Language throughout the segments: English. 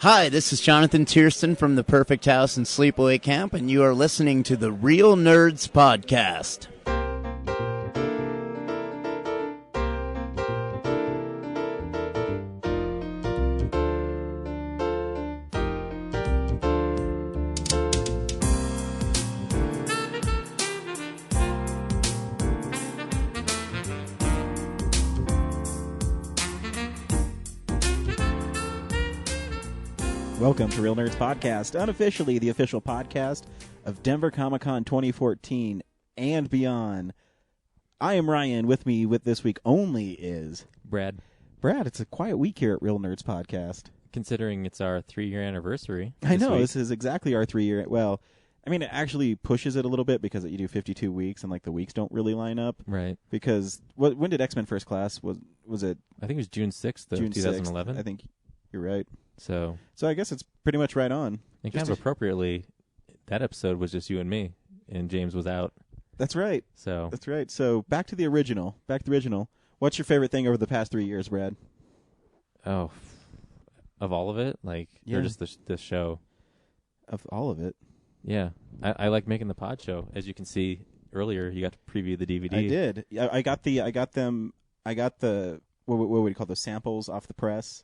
Hi, this is Jonathan Tiersten from the Perfect House and Sleepaway Camp, and you are listening to the Real Nerds Podcast. Welcome to Real Nerds Podcast, unofficially the official podcast of Denver Comic-Con 2014 and beyond. I am Ryan. With me with this week only is Brad. Brad, it's a quiet week here at Real Nerds Podcast. Considering it's our 3-year anniversary. I know, week. this is exactly our 3-year. Well, I mean, it actually pushes it a little bit because you do 52 weeks and the weeks don't really line up. Right. Because when did X-Men First Class? Was it? I think it was June 6th of June 2011. 6th. I think you're right. So I guess it's pretty much right on. And kind of appropriately, that episode was just you and me, and James was out. That's right. That's right. So back to the original. What's your favorite thing over the past 3 years, Brad? Oh, of all of it? Or just this show? Of all of it. Yeah. I like making the pod show. As you can see earlier, you got to preview the DVD. I did. I got the, what would you call those, samples off the press?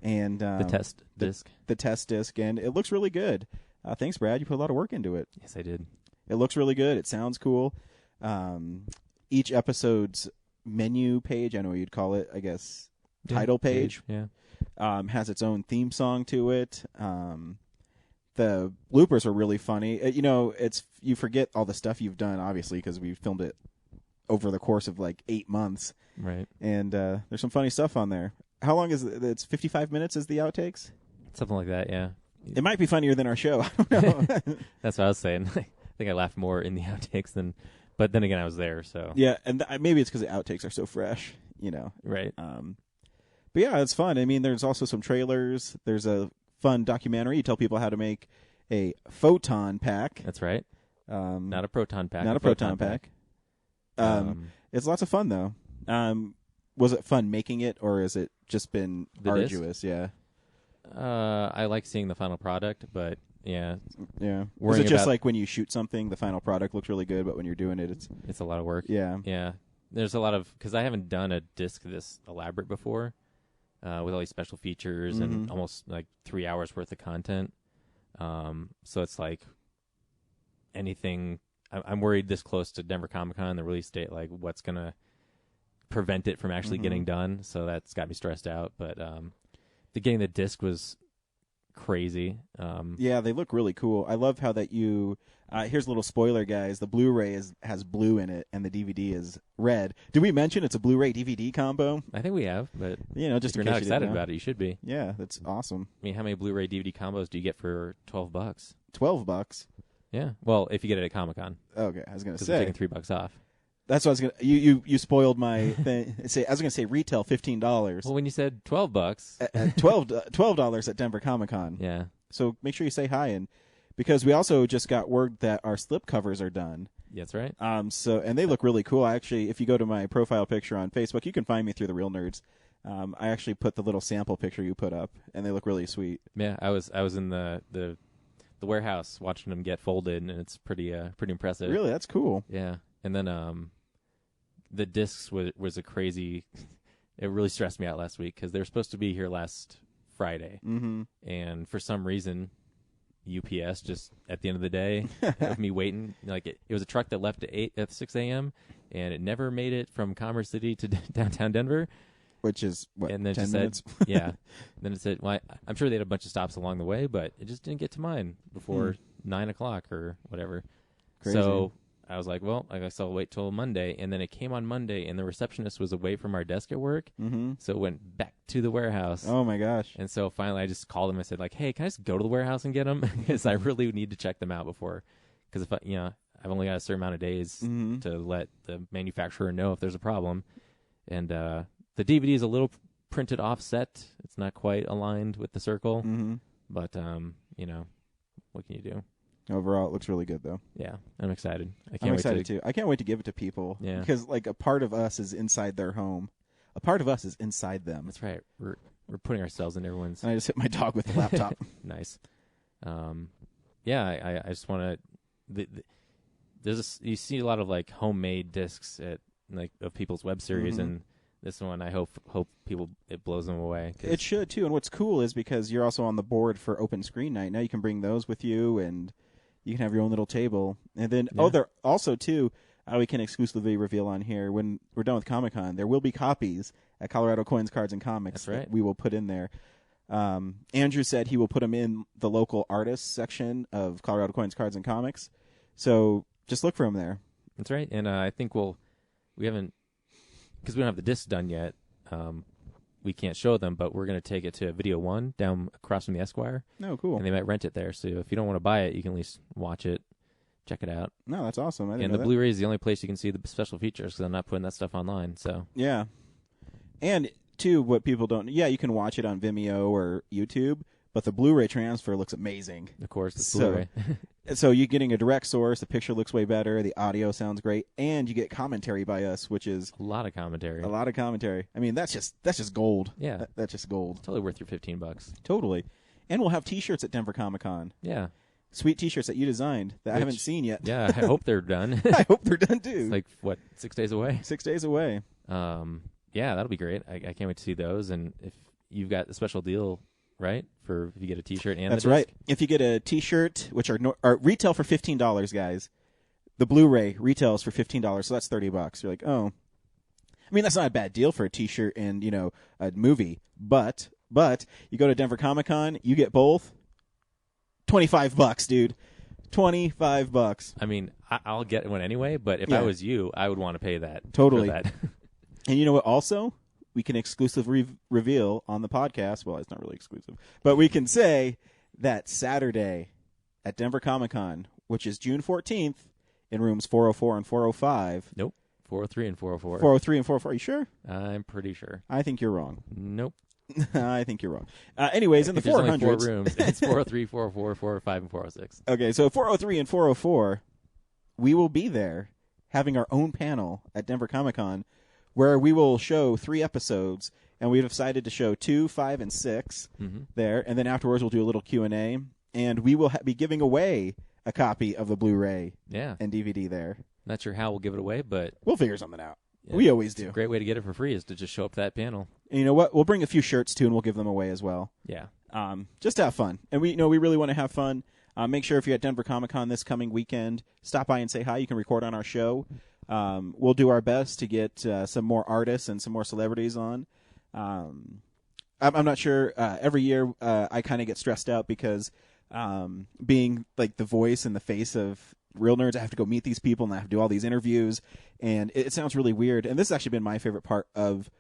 And the test disc. The test disc, and it looks really good. Thanks, Brad. You put a lot of work into it. Yes, I did. It looks really good. It sounds cool. Each episode's menu page, I know what you'd call it, I guess, title page, has its own theme song to it. The bloopers are really funny. You forget all the stuff you've done, obviously, because we filmed it over the course of 8 months. Right. And there's some funny stuff on there. How long is it? It's 55 minutes is the outtakes? Something like that, yeah. It might be funnier than our show. I don't know. That's what I was saying. I think I laughed more in the outtakes but then again, I was there, so. Yeah, and maybe it's because the outtakes are so fresh, Right. But yeah, it's fun. I mean, there's also some trailers. There's a fun documentary. You tell people how to make a photon pack. That's right. Not a proton pack. Not a proton pack. It's lots of fun, though. Was it fun making it, or has it just been arduous? Disc? Yeah. I like seeing the final product, but yeah. Yeah. Was it just like when you shoot something, the final product looks really good, but when you're doing it, it's a lot of work. Yeah. Yeah. There's a lot of, because I haven't done a disc this elaborate before, with all these special features and almost 3 hours worth of content. So it's anything. I'm worried this close to Denver Comic-Con, the release date, what's gonna prevent it from actually getting done, so that's got me stressed out. But getting the disc was crazy. Yeah, they look really cool. I love how that you here's a little spoiler, guys. The Blu-ray has blue in it and the DVD is red. Did we mention it's a Blu-ray DVD combo? I think we have, but just if you're not excited about it, you should be. Yeah, that's awesome. I mean, how many Blu-ray DVD combos do you get for $12? $12? Yeah. Well, if you get it at Comic-Con. Okay, I was gonna say they're taking $3 off. That's what I was gonna. You spoiled my thing. I was gonna say retail $15. Well, when you said $12, $12 at Denver Comic-Con. Yeah. So make sure you say hi, and because we also just got word that our slip covers are done. That's right. And they look really cool. I actually, if you go to my profile picture on Facebook, you can find me through the Real Nerds. I actually put the little sample picture you put up, and they look really sweet. Yeah, I was in the warehouse watching them get folded, and it's pretty impressive. Really, that's cool. Yeah, and then the discs was a crazy. It really stressed me out last week because they were supposed to be here last Friday, and for some reason, UPS just at the end of the day of me waiting, it was a truck that left at 6 a.m. and it never made it from Commerce City to downtown Denver. Which is, what, and then 10 minutes? Said, yeah. Then it said, well, I'm sure they had a bunch of stops along the way, but it just didn't get to mine before 9 o'clock or whatever. Crazy. So I was like, well, I guess I'll wait till Monday. And then it came on Monday, and the receptionist was away from our desk at work, so it went back to the warehouse. Oh, my gosh. And so finally I just called them and said, hey, can I just go to the warehouse and get them? Because I really need to check them out before. Because if I've only got a certain amount of days to let the manufacturer know if there's a problem. And the DVD is a little printed offset. It's not quite aligned with the circle. But, what can you do? Overall, it looks really good, though. Yeah, I'm excited. I'm excited, too. I can't wait to give it to people. Yeah. Because, a part of us is inside their home. A part of us is inside them. That's right. We're putting ourselves in everyone's. And I just hit my dog with the laptop. Nice. Yeah, I just want to. You see a lot of like homemade discs at like of people's web series, and this one I hope people it blows them away. It should too. And what's cool is because you're also on the board for Open Screen Night. Now you can bring those with you, and you can have your own little table. And then they're also too. We can exclusively reveal on here when we're done with Comic-Con, there will be copies at Colorado Coins, Cards, and Comics. That's right. That we will put in there. Andrew said he will put them in the local artists section of Colorado Coins, Cards, and Comics. So just look for them there. That's right. And I think we haven't, because we don't have the discs done yet, we can't show them, but we're going to take it to Video One down across from the Esquire. Oh, cool. And they might rent it there. So if you don't want to buy it, you can at least watch it. Check it out. No, that's awesome. And the Blu-ray is the only place you can see the special features because I'm not putting that stuff online. So yeah, and too, what people don't. Yeah, you can watch it on Vimeo or YouTube, but the Blu-ray transfer looks amazing. Of course, it's Blu-ray. So you're getting a direct source. The picture looks way better. The audio sounds great, and you get commentary by us, which is a lot of commentary. A lot of commentary. I mean, that's just gold. Yeah, that's just gold. Totally worth your $15. Totally, and we'll have T-shirts at Denver Comic-Con. Yeah. Sweet T-shirts that you designed that I haven't seen yet. Yeah, I hope they're done. I hope they're done too. It's like what, 6 days away? 6 days away. Yeah, that'll be great. I can't wait to see those. And if you've got a special deal, right, for if you get a T-shirt and that's the disc? right. If you get a T-shirt, which are retail for $15, guys, the Blu-ray retails for $15, so that's $30. You're like, oh, I mean that's not a bad deal for a T-shirt and a movie, but you go to Denver Comic-Con, you get both. $25, dude. $25. I mean, I'll get one anyway, but if I was you, I would want to pay that. Totally. For that. And you know what? Also, we can exclusively reveal on the podcast. Well, it's not really exclusive, but we can say that Saturday at Denver Comic-Con, which is June 14th, in rooms 404 and 405. Nope. 403 and 404. 403 and 404. Are you sure? I'm pretty sure. I think you're wrong. Nope. I think you're wrong. Anyways, in the 400s. There's only 4 rooms. It's 403, 404, 405, and 406. Okay, so 403 and 404, we will be there having our own panel at Denver Comic-Con where we will show 3 episodes, and we've decided to show 2, 5, and 6 there, and then afterwards we'll do a little Q&A, and we will be giving away a copy of the Blu-ray and DVD there. Not sure how we'll give it away, but we'll figure something out. Yeah, we always do. A great way to get it for free is to just show up to that panel. And you know what? We'll bring a few shirts too, and we'll give them away as well. Yeah. Just to have fun. And we really want to have fun. Make sure if you're at Denver Comic-Con this coming weekend, stop by and say hi. You can record on our show. We'll do our best to get some more artists and some more celebrities on. I'm not sure. Every year I kind of get stressed out because being like the voice and the face of Real Nerds, I have to go meet these people and I have to do all these interviews, and it sounds really weird. And this has actually been my favorite part of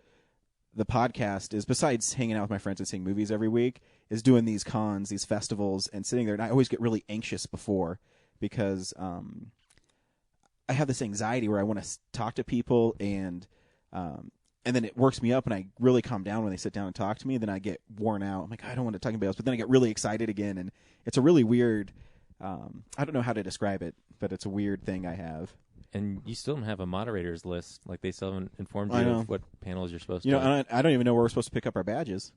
the podcast is, besides hanging out with my friends and seeing movies every week, is doing these cons, these festivals, and sitting there. And I always get really anxious before because I have this anxiety where I want to talk to people, and then it works me up, and I really calm down when they sit down and talk to me. Then I get worn out. I'm like, I don't want to talk to anybody else, but then I get really excited again, and it's a really weird. I don't know how to describe it, but it's a weird thing I have. And you still don't have a moderators list. Like, they still haven't informed you of what panels you're supposed to. I don't even know where we're supposed to pick up our badges.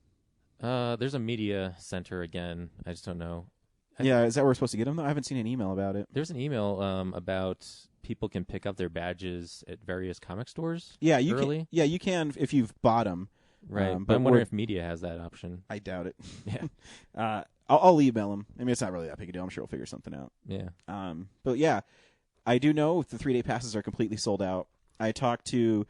There's a media center again. I just don't know. Is that where we're supposed to get them, though? I haven't seen an email about it. There's an email about people can pick up their badges at various comic stores. Yeah, early. You can if you've bought them. Right, but I'm wondering if media has that option. I doubt it. Yeah. I'll email them. I mean, it's not really that big a deal. I'm sure we'll figure something out. Yeah. But yeah, I do know the 3-day passes are completely sold out. I talked to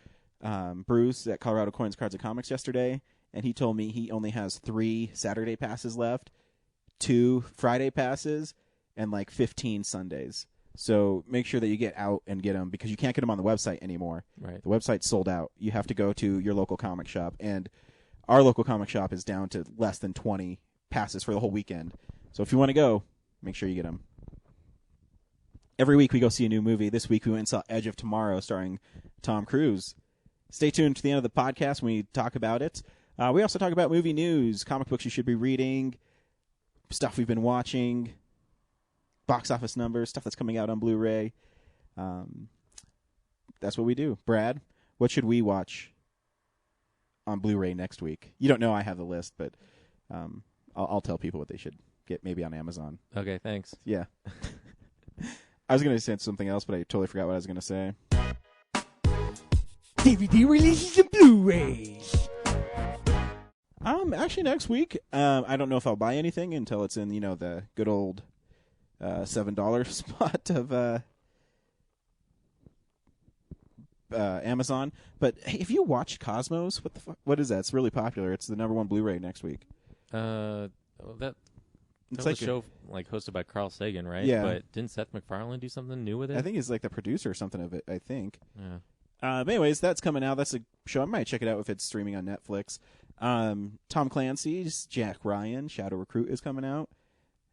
Bruce at Colorado Coins, Cards, and Comics yesterday, and he told me he only has 3 Saturday passes left, 2 Friday passes, and like 15 Sundays. So make sure that you get out and get them, because you can't get them on the website anymore. Right. The website's sold out. You have to go to your local comic shop, and our local comic shop is down to less than 20 passes for the whole weekend. So if you want to go, make sure you get them. Every week we go see a new movie. This week we went and saw Edge of Tomorrow starring Tom Cruise. Stay tuned to the end of the podcast when we talk about it. We also talk about movie news, comic books you should be reading, stuff we've been watching, box office numbers, stuff that's coming out on Blu-ray. That's what we do. Brad, what should we watch on Blu-ray next week. You don't know I have the list, but I'll tell people what they should get maybe on Amazon. Okay, thanks. Yeah. I was going to say something else, but I totally forgot what I was going to say. DVD releases and Blu-rays. Actually, next week, I don't know if I'll buy anything until it's in, the good old $7 spot of Amazon. But hey, if you watched Cosmos, what is that? It's really popular. It's the #1 Blu-ray next week. That It's was like a show hosted by Carl Sagan, right? Yeah. But didn't Seth MacFarlane do something new with it? I think he's like the producer or something of it, I think. Yeah. But anyways, that's coming out. That's a show. I might check it out if it's streaming on Netflix. Tom Clancy's Jack Ryan, Shadow Recruit, is coming out.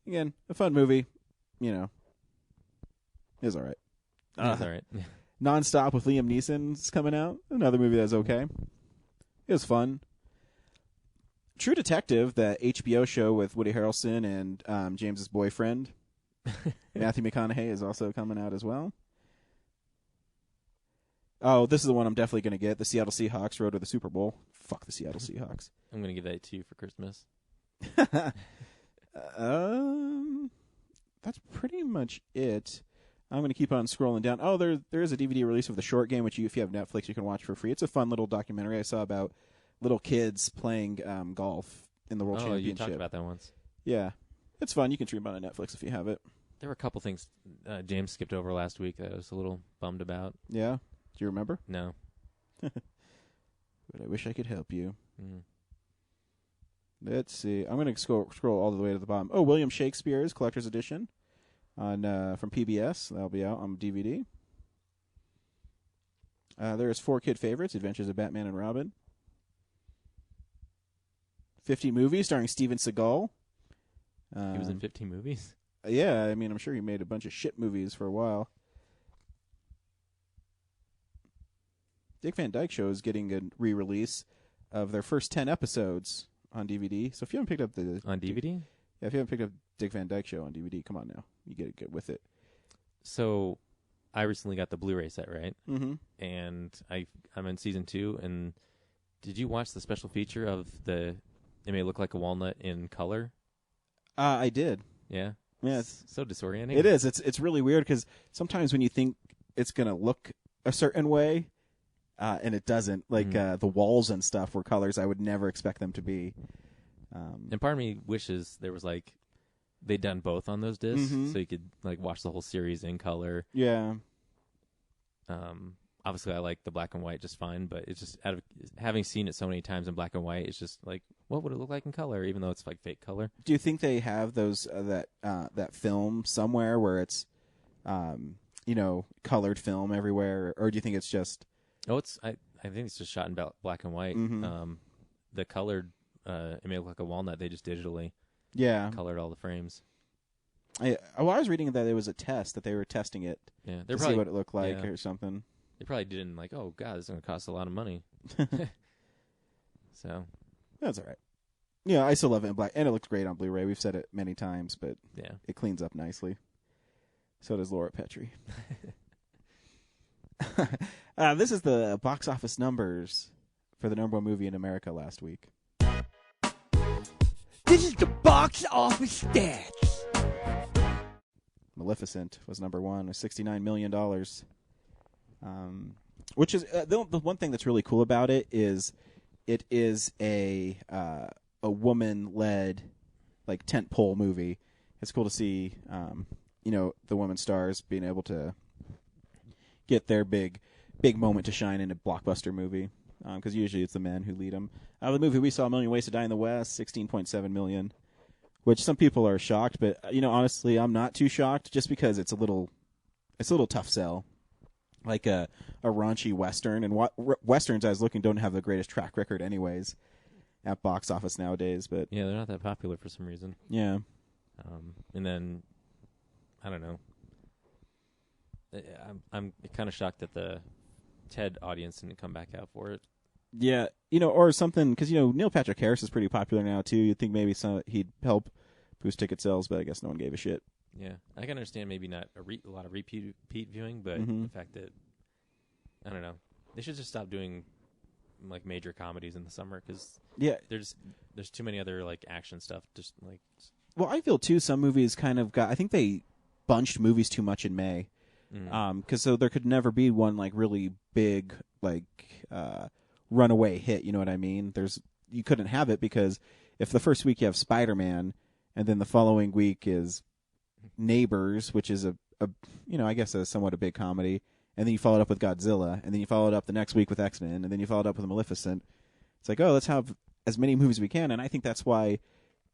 Again, a fun movie. It's all right. That's all right. Nonstop with Liam Neeson's coming out. Another movie that's okay. It was fun. True Detective, the HBO show with Woody Harrelson and James's boyfriend, Matthew McConaughey, is also coming out as well. Oh, this is the one I'm definitely going to get. The Seattle Seahawks Road to the Super Bowl. Fuck the Seattle Seahawks. I'm going to give that to you for Christmas. That's pretty much it. I'm going to keep on scrolling down. Oh, there is a DVD release of The Short Game, which if you have Netflix, you can watch for free. It's a fun little documentary I saw about little kids playing golf in the World Championship. Oh, you talked about that once. Yeah. It's fun. You can stream it on Netflix if you have it. There were a couple things James skipped over last week that I was a little bummed about. Yeah? Do you remember? No. But I wish I could help you. Mm. Let's see. I'm going to scroll all the way to the bottom. Oh, William Shakespeare's Collector's Edition on from PBS. That'll be out on DVD. There's 4 kid favorites, Adventures of Batman and Robin. 50 movies starring Steven Seagal. He was in 50 movies? Yeah, I mean, I'm sure he made a bunch of shit movies for a while. Dick Van Dyke Show is getting a re-release of their first 10 episodes on DVD. So if you haven't picked up on DVD? If you haven't picked up Dick Van Dyke Show on DVD, come on now. You get with it. So I recently got the Blu-ray set, right? Mm-hmm. And I'm in season 2. And did you watch the special feature of It May Look Like a Walnut in color? I did. Yeah? Yeah, it's so disorienting. It is. It's really weird because sometimes when you think it's going to look a certain way, and it doesn't, like the walls and stuff were colors I would never expect them to be. And part of me wishes there was they'd done both on those discs, so you could watch the whole series in color. Yeah. Obviously, I like the black and white just fine, but it's just having seen it so many times in black and white, it's just what would it look like in color, even though it's fake color? Do you think they have those that film somewhere where it's colored film everywhere, or do you think it's just? Oh, I think it's just shot in black and white. The colored It May Look Like a Walnut, they just digitally colored all the frames. I was reading that it was a test, that they were testing it to see what it looked like or something. They probably didn't oh God, this is going to cost a lot of money. So that's all right. Yeah, I still love it in black, and it looks great on Blu-ray. We've said it many times, but it cleans up nicely. So does Laura Petrie. This is the box office numbers for the #1 movie in America last week. This is the box office stats. Maleficent was #1 with $69 million. Which is the one thing that's really cool about it is a woman-led tentpole movie. It's cool to see the women stars being able to get their big moment to shine in a blockbuster movie, because usually it's the men who lead them. The movie we saw, A Million Ways to Die in the West, $16.7 million, which some people are shocked, but honestly, I'm not too shocked, just because it's a little tough sell. Like a raunchy Western, and Westerns I was looking don't have the greatest track record anyways at box office nowadays. But yeah, they're not that popular for some reason. Yeah. And then, I don't know. I'm kind of shocked that the TED audience didn't come back out for it. Yeah, or something, because Neil Patrick Harris is pretty popular now too. You'd think maybe he'd help boost ticket sales, but I guess no one gave a shit. Yeah, I can understand maybe not a lot of repeat viewing, but the fact that, I don't know, they should just stop doing like major comedies in the summer because there's too many other like action stuff. Just like well, I feel too some movies kind of got. I think they bunched movies too much in May, because so there could never be one like really big like runaway hit. You know what I mean? You couldn't have it because if the first week you have Spider-Man and then the following week is Neighbors, which is a I guess a somewhat a big comedy. And then you followed up with Godzilla, and then you followed up the next week with X-Men, and then you followed up with Maleficent. It's like, let's have as many movies as we can, and I think that's why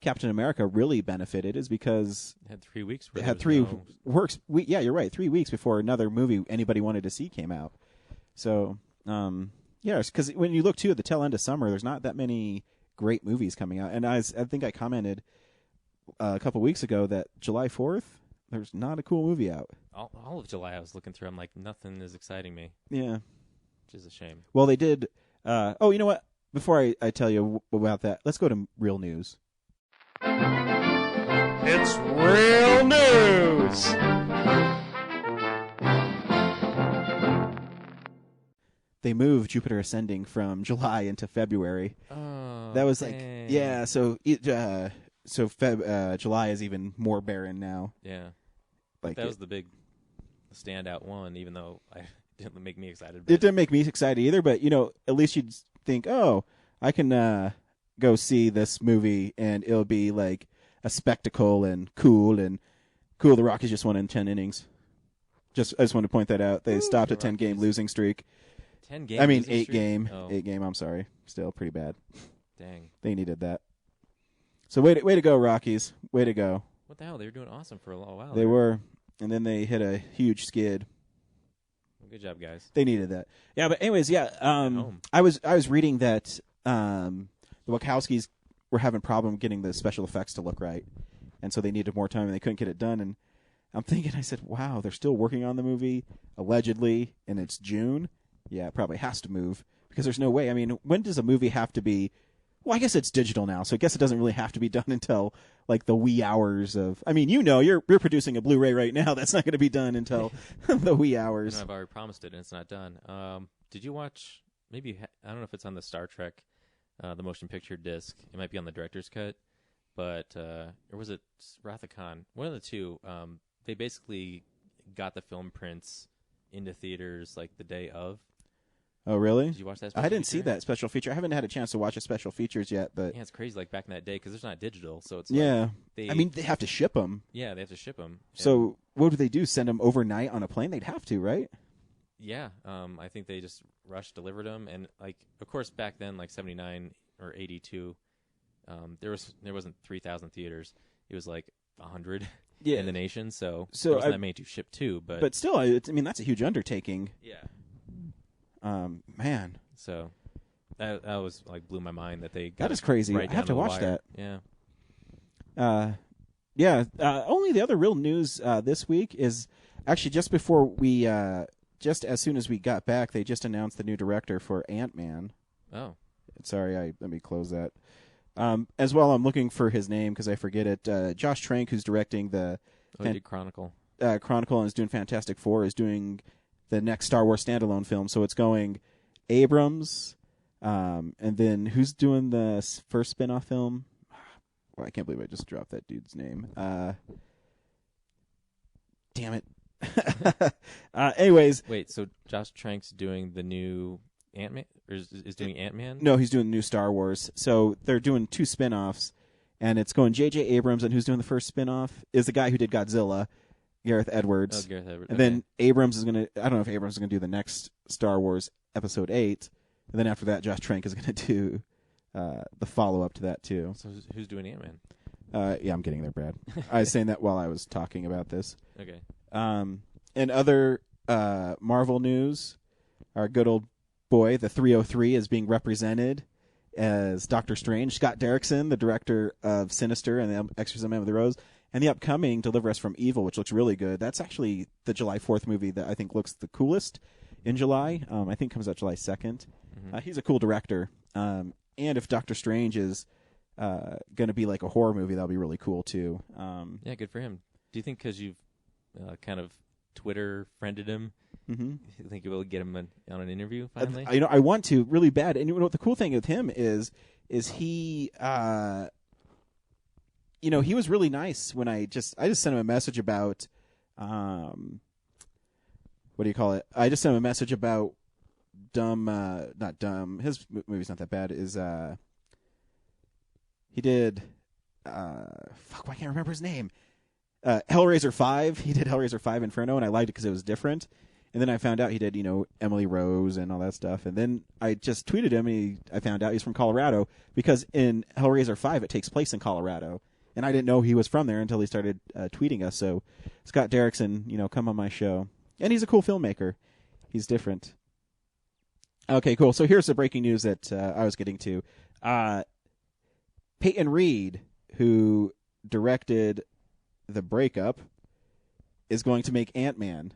Captain America really benefited, is because it had 3 weeks. It had 3 works. Yeah, you're right. 3 weeks before another movie anybody wanted to see came out. So, because when you look too at the tail end of summer, there's not that many great movies coming out. And I think I commented a couple weeks ago that July 4th. There's not a cool movie out. All of July I was looking through. I'm like, nothing is exciting me. Yeah. Which is a shame. Well, they did. You know what? Before I tell you about that, let's go to real news. It's real news! They moved Jupiter Ascending from July into February. Oh, that was dang. like, yeah, so July is even more barren now. Yeah. Like that was the big standout one, even though it didn't make me excited. It didn't make me excited either, but, at least you'd think, I can go see this movie, and it'll be like a spectacle and cool. The Rockies just won in 10 innings. I just want to point that out. They stopped a 10-game losing streak. 10 games? I mean, 8-game. 8-game, I'm sorry. Still pretty bad. Dang. They needed that. So way to go, Rockies. Way to go. What the hell? They were doing awesome for a while. They were. And then they hit a huge skid. Well, good job, guys. They needed that. Yeah, but anyways, I was reading that the Wachowskis were having problem getting the special effects to look right. And so they needed more time and they couldn't get it done. And I'm thinking, I said, wow, they're still working on the movie, allegedly, and it's June. Yeah, it probably has to move because there's no way. I mean, when does a movie have to be? Well, I guess it's digital now, so I guess it doesn't really have to be done until like the wee hours of. I mean, you're producing a Blu-ray right now. That's not going to be done until the wee hours. I've already promised it, and it's not done. Did you watch? Maybe I don't know if it's on the Star Trek, the motion picture disc. It might be on the director's cut, but or was it Wrath of Khan? One of the two. They basically got the film prints into theaters like the day of. Oh, really? Did you watch that? I didn't see that special feature. I haven't had a chance to watch the special features yet, but yeah, it's crazy. Like back in that day, because there's not digital, so it's yeah. Like they have to ship them. Yeah, they have to ship them. So what do they do? Send them overnight on a plane? They'd have to, right? Yeah, I think they just rushed, delivered them, and like, of course, back then, like 79 or 82, there wasn't 3,000 theaters. It was like 100 in the nation. So there wasn't that many to ship to, but still, I mean, that's a huge undertaking. Yeah. Man. So that was like blew my mind that they got that is crazy. Right I have to watch wire. that. Yeah. Only the other real news this week is actually just before we, just as soon as we got back, they just announced the new director for Ant-Man. Oh. Sorry, let me close that. As well, I'm looking for his name because I forget it. Josh Trank, who's directing the he did Chronicle. Chronicle and is doing Fantastic Four, is doing the next Star Wars standalone film. So it's going Abrams, and then who's doing the first spin-off film? Well, I can't believe I just dropped that dude's name. Damn it. Anyways. Wait, so Josh Trank's doing the new Ant-Man? Or is doing Ant-Man? No, he's doing the new Star Wars. So they're doing 2 spin-offs, and it's going J.J. Abrams, and who's doing the first spin-off is the guy who did Godzilla, Gareth Edwards. Oh, Gareth Edwards. And then Abrams is going to, I don't know if Abrams is going to do the next Star Wars Episode 8, and then after that, Josh Trank is going to do the follow-up to that, too. So who's doing Ant-Man? Yeah, I'm getting there, Brad. I was saying that while I was talking about this. Okay. In other Marvel news, our good old boy, the 303, is being represented as Doctor Strange. Scott Derrickson, the director of Sinister and The Exorcism of the Rose, and the upcoming Deliver Us from Evil, which looks really good. That's actually the July 4th movie that I think looks the coolest in July. I think comes out July 2nd. Mm-hmm. He's a cool director. And if Doctor Strange is going to be like a horror movie, that'll be really cool, too. Yeah, good for him. Do you think because you've kind of Twitter friended him. Mm-hmm. You think we'll get him on an interview finally? I want to really bad. And you know what the cool thing with him is he, he was really nice when I just sent him a message about, what do you call it? I just sent him a message about not Dumb. His movie's not that bad. He did, why can't I remember his name? Hellraiser 5. He did Hellraiser 5 Inferno, and I liked it because it was different. And then I found out he did, Emily Rose and all that stuff. And then I just tweeted him, and I found out he's from Colorado because in Hellraiser 5 it takes place in Colorado. And I didn't know he was from there until he started tweeting us. So, Scott Derrickson, come on my show. And he's a cool filmmaker. He's different. Okay, cool. So here's the breaking news that I was getting to. Peyton Reed, who directed The Breakup, is going to make Ant-Man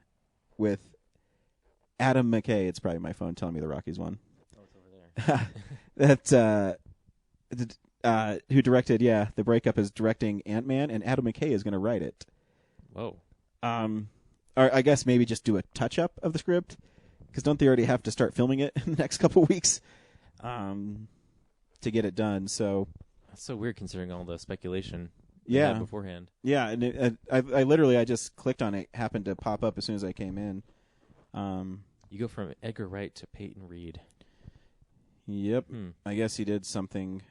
with Adam McKay. It's probably my phone telling me the Rockies won. Oh, it's over there. Who directed, The Breakup is directing Ant-Man, and Adam McKay is going to write it. Whoa. Or I guess maybe just do a touch-up of the script, because don't they already have to start filming it in the next couple weeks to get it done? So that's so weird considering all the speculation beforehand. Yeah, and I just clicked on it. Happened to pop up as soon as I came in. You go from Edgar Wright to Peyton Reed. Yep. I guess he did something.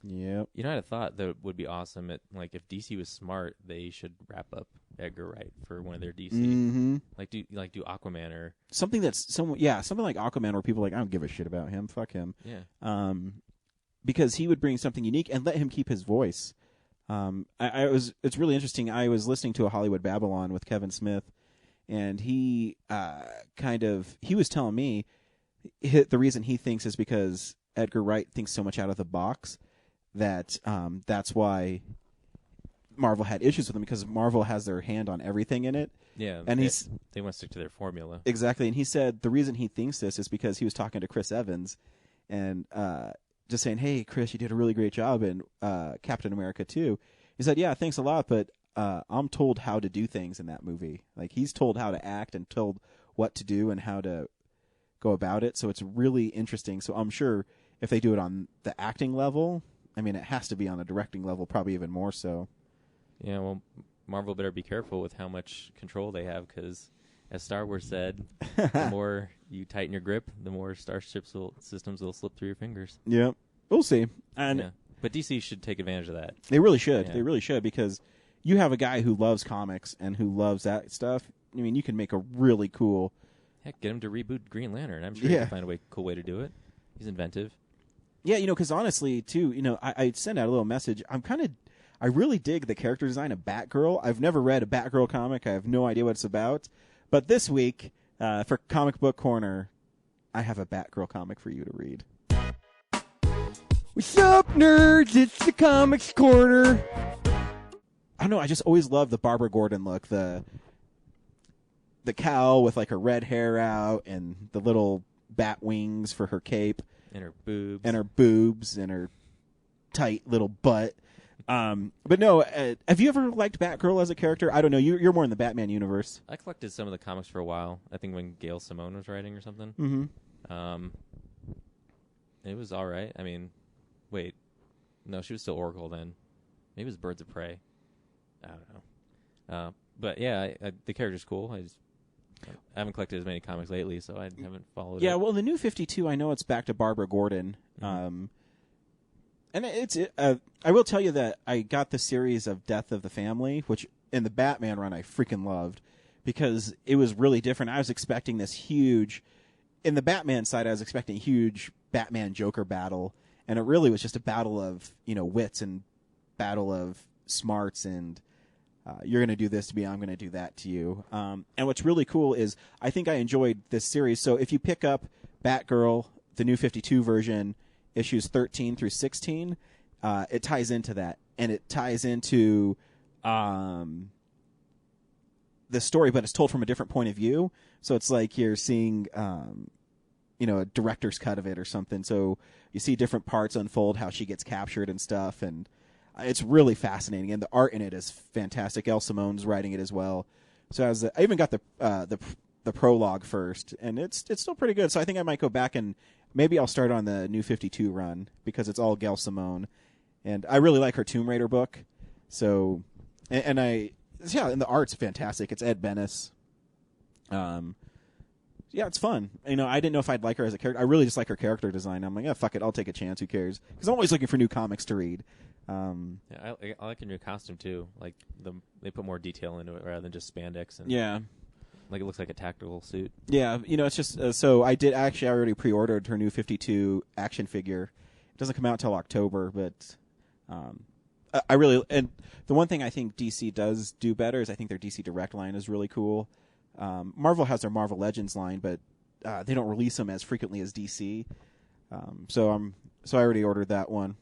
Yep. I'd have thought that would be awesome. If DC was smart, they should wrap up Edgar Wright for one of their DC. Mm-hmm. Do Aquaman or something something like Aquaman, where people are like, I don't give a shit about him. Fuck him. Yeah. Because he would bring something unique and let him keep his voice. It's really interesting. I was listening to a Hollywood Babylon with Kevin Smith, and he he was telling me the reason he thinks is because Edgar Wright thinks so much out of the box that that's why Marvel had issues with him, because Marvel has their hand on everything in it. Yeah, and they want to stick to their formula. Exactly, and he said the reason he thinks this is because he was talking to Chris Evans, and just saying, "Hey, Chris, you did a really great job in Captain America 2." He said, "Yeah, thanks a lot, but I'm told how to do things in that movie. Like, he's told how to act and told what to do and how to go about it. So it's really interesting. So I'm sure if they do it on the acting level, I mean, it has to be on the directing level, probably even more so." Yeah, well, Marvel better be careful with how much control they have, because as Star Wars said, the more you tighten your grip, the more systems will slip through your fingers. Yeah, we'll see. And But DC should take advantage of that. They really should. Yeah. They really should, because you have a guy who loves comics and who loves that stuff. I mean, you can make a really cool... Heck, get him to reboot Green Lantern. I'm sure he can find a cool way to do it. He's inventive. Yeah, because honestly, too, I send out a little message. I really dig the character design of Batgirl. I've never read a Batgirl comic. I have no idea what it's about. But this week, for Comic Book Corner, I have a Batgirl comic for you to read. What's up, nerds? It's the Comics Corner. I don't know. I just always loved the Barbara Gordon look. The cowl with like her red hair out and the little bat wings for her cape. And her boobs. And her tight little butt. But no, have you ever liked Batgirl as a character? I don't know. You're more in the Batman universe. I collected some of the comics for a while. I think when Gail Simone was writing or something. Mm-hmm. It was all right. I mean, wait. No, she was still Oracle then. Maybe it was Birds of Prey. I don't know. But yeah, the character's cool. I haven't collected as many comics lately, so I haven't followed it. Yeah, well, the New 52, I know it's back to Barbara Gordon. Mm-hmm. And I will tell you that I got the series of Death of the Family, which in the Batman run I freaking loved, because it was really different. I was expecting this huge... In the Batman side, I was expecting a huge Batman-Joker battle, and it really was just a battle of, wits and battle of smarts and... you're going to do this to me, I'm going to do that to you. And what's really cool is I think I enjoyed this series. So if you pick up Batgirl, the New 52 version, issues 13 through 16, it ties into that. And it ties into the story, but it's told from a different point of view. So it's like you're seeing, a director's cut of it or something. So you see different parts unfold, how she gets captured and stuff. And It's really fascinating, and the art in it is fantastic. El Simone's writing it as well. So I even got the prologue first, and it's still pretty good. So I think I might go back and maybe I'll start on the New 52 run because it's all Gail Simone, and I really like her Tomb Raider book. So, and the art's fantastic. It's Ed Benes. Yeah, it's fun. You know, I didn't know if I'd like her as a character. I really just like her character design. I'm like, yeah, fuck it, I'll take a chance. Who cares? Because I'm always looking for new comics to read. Yeah, I like her new costume too. Like they put more detail into it rather than just spandex. And Yeah. Like it looks like a tactical suit. Yeah, you know, it's just so I already pre-ordered her New 52 action figure. It doesn't come out till October, but I really, and the one thing I think DC does do better is I think their DC Direct line is really cool. Marvel has their Marvel Legends line, but they don't release them as frequently as DC. So I already ordered that one.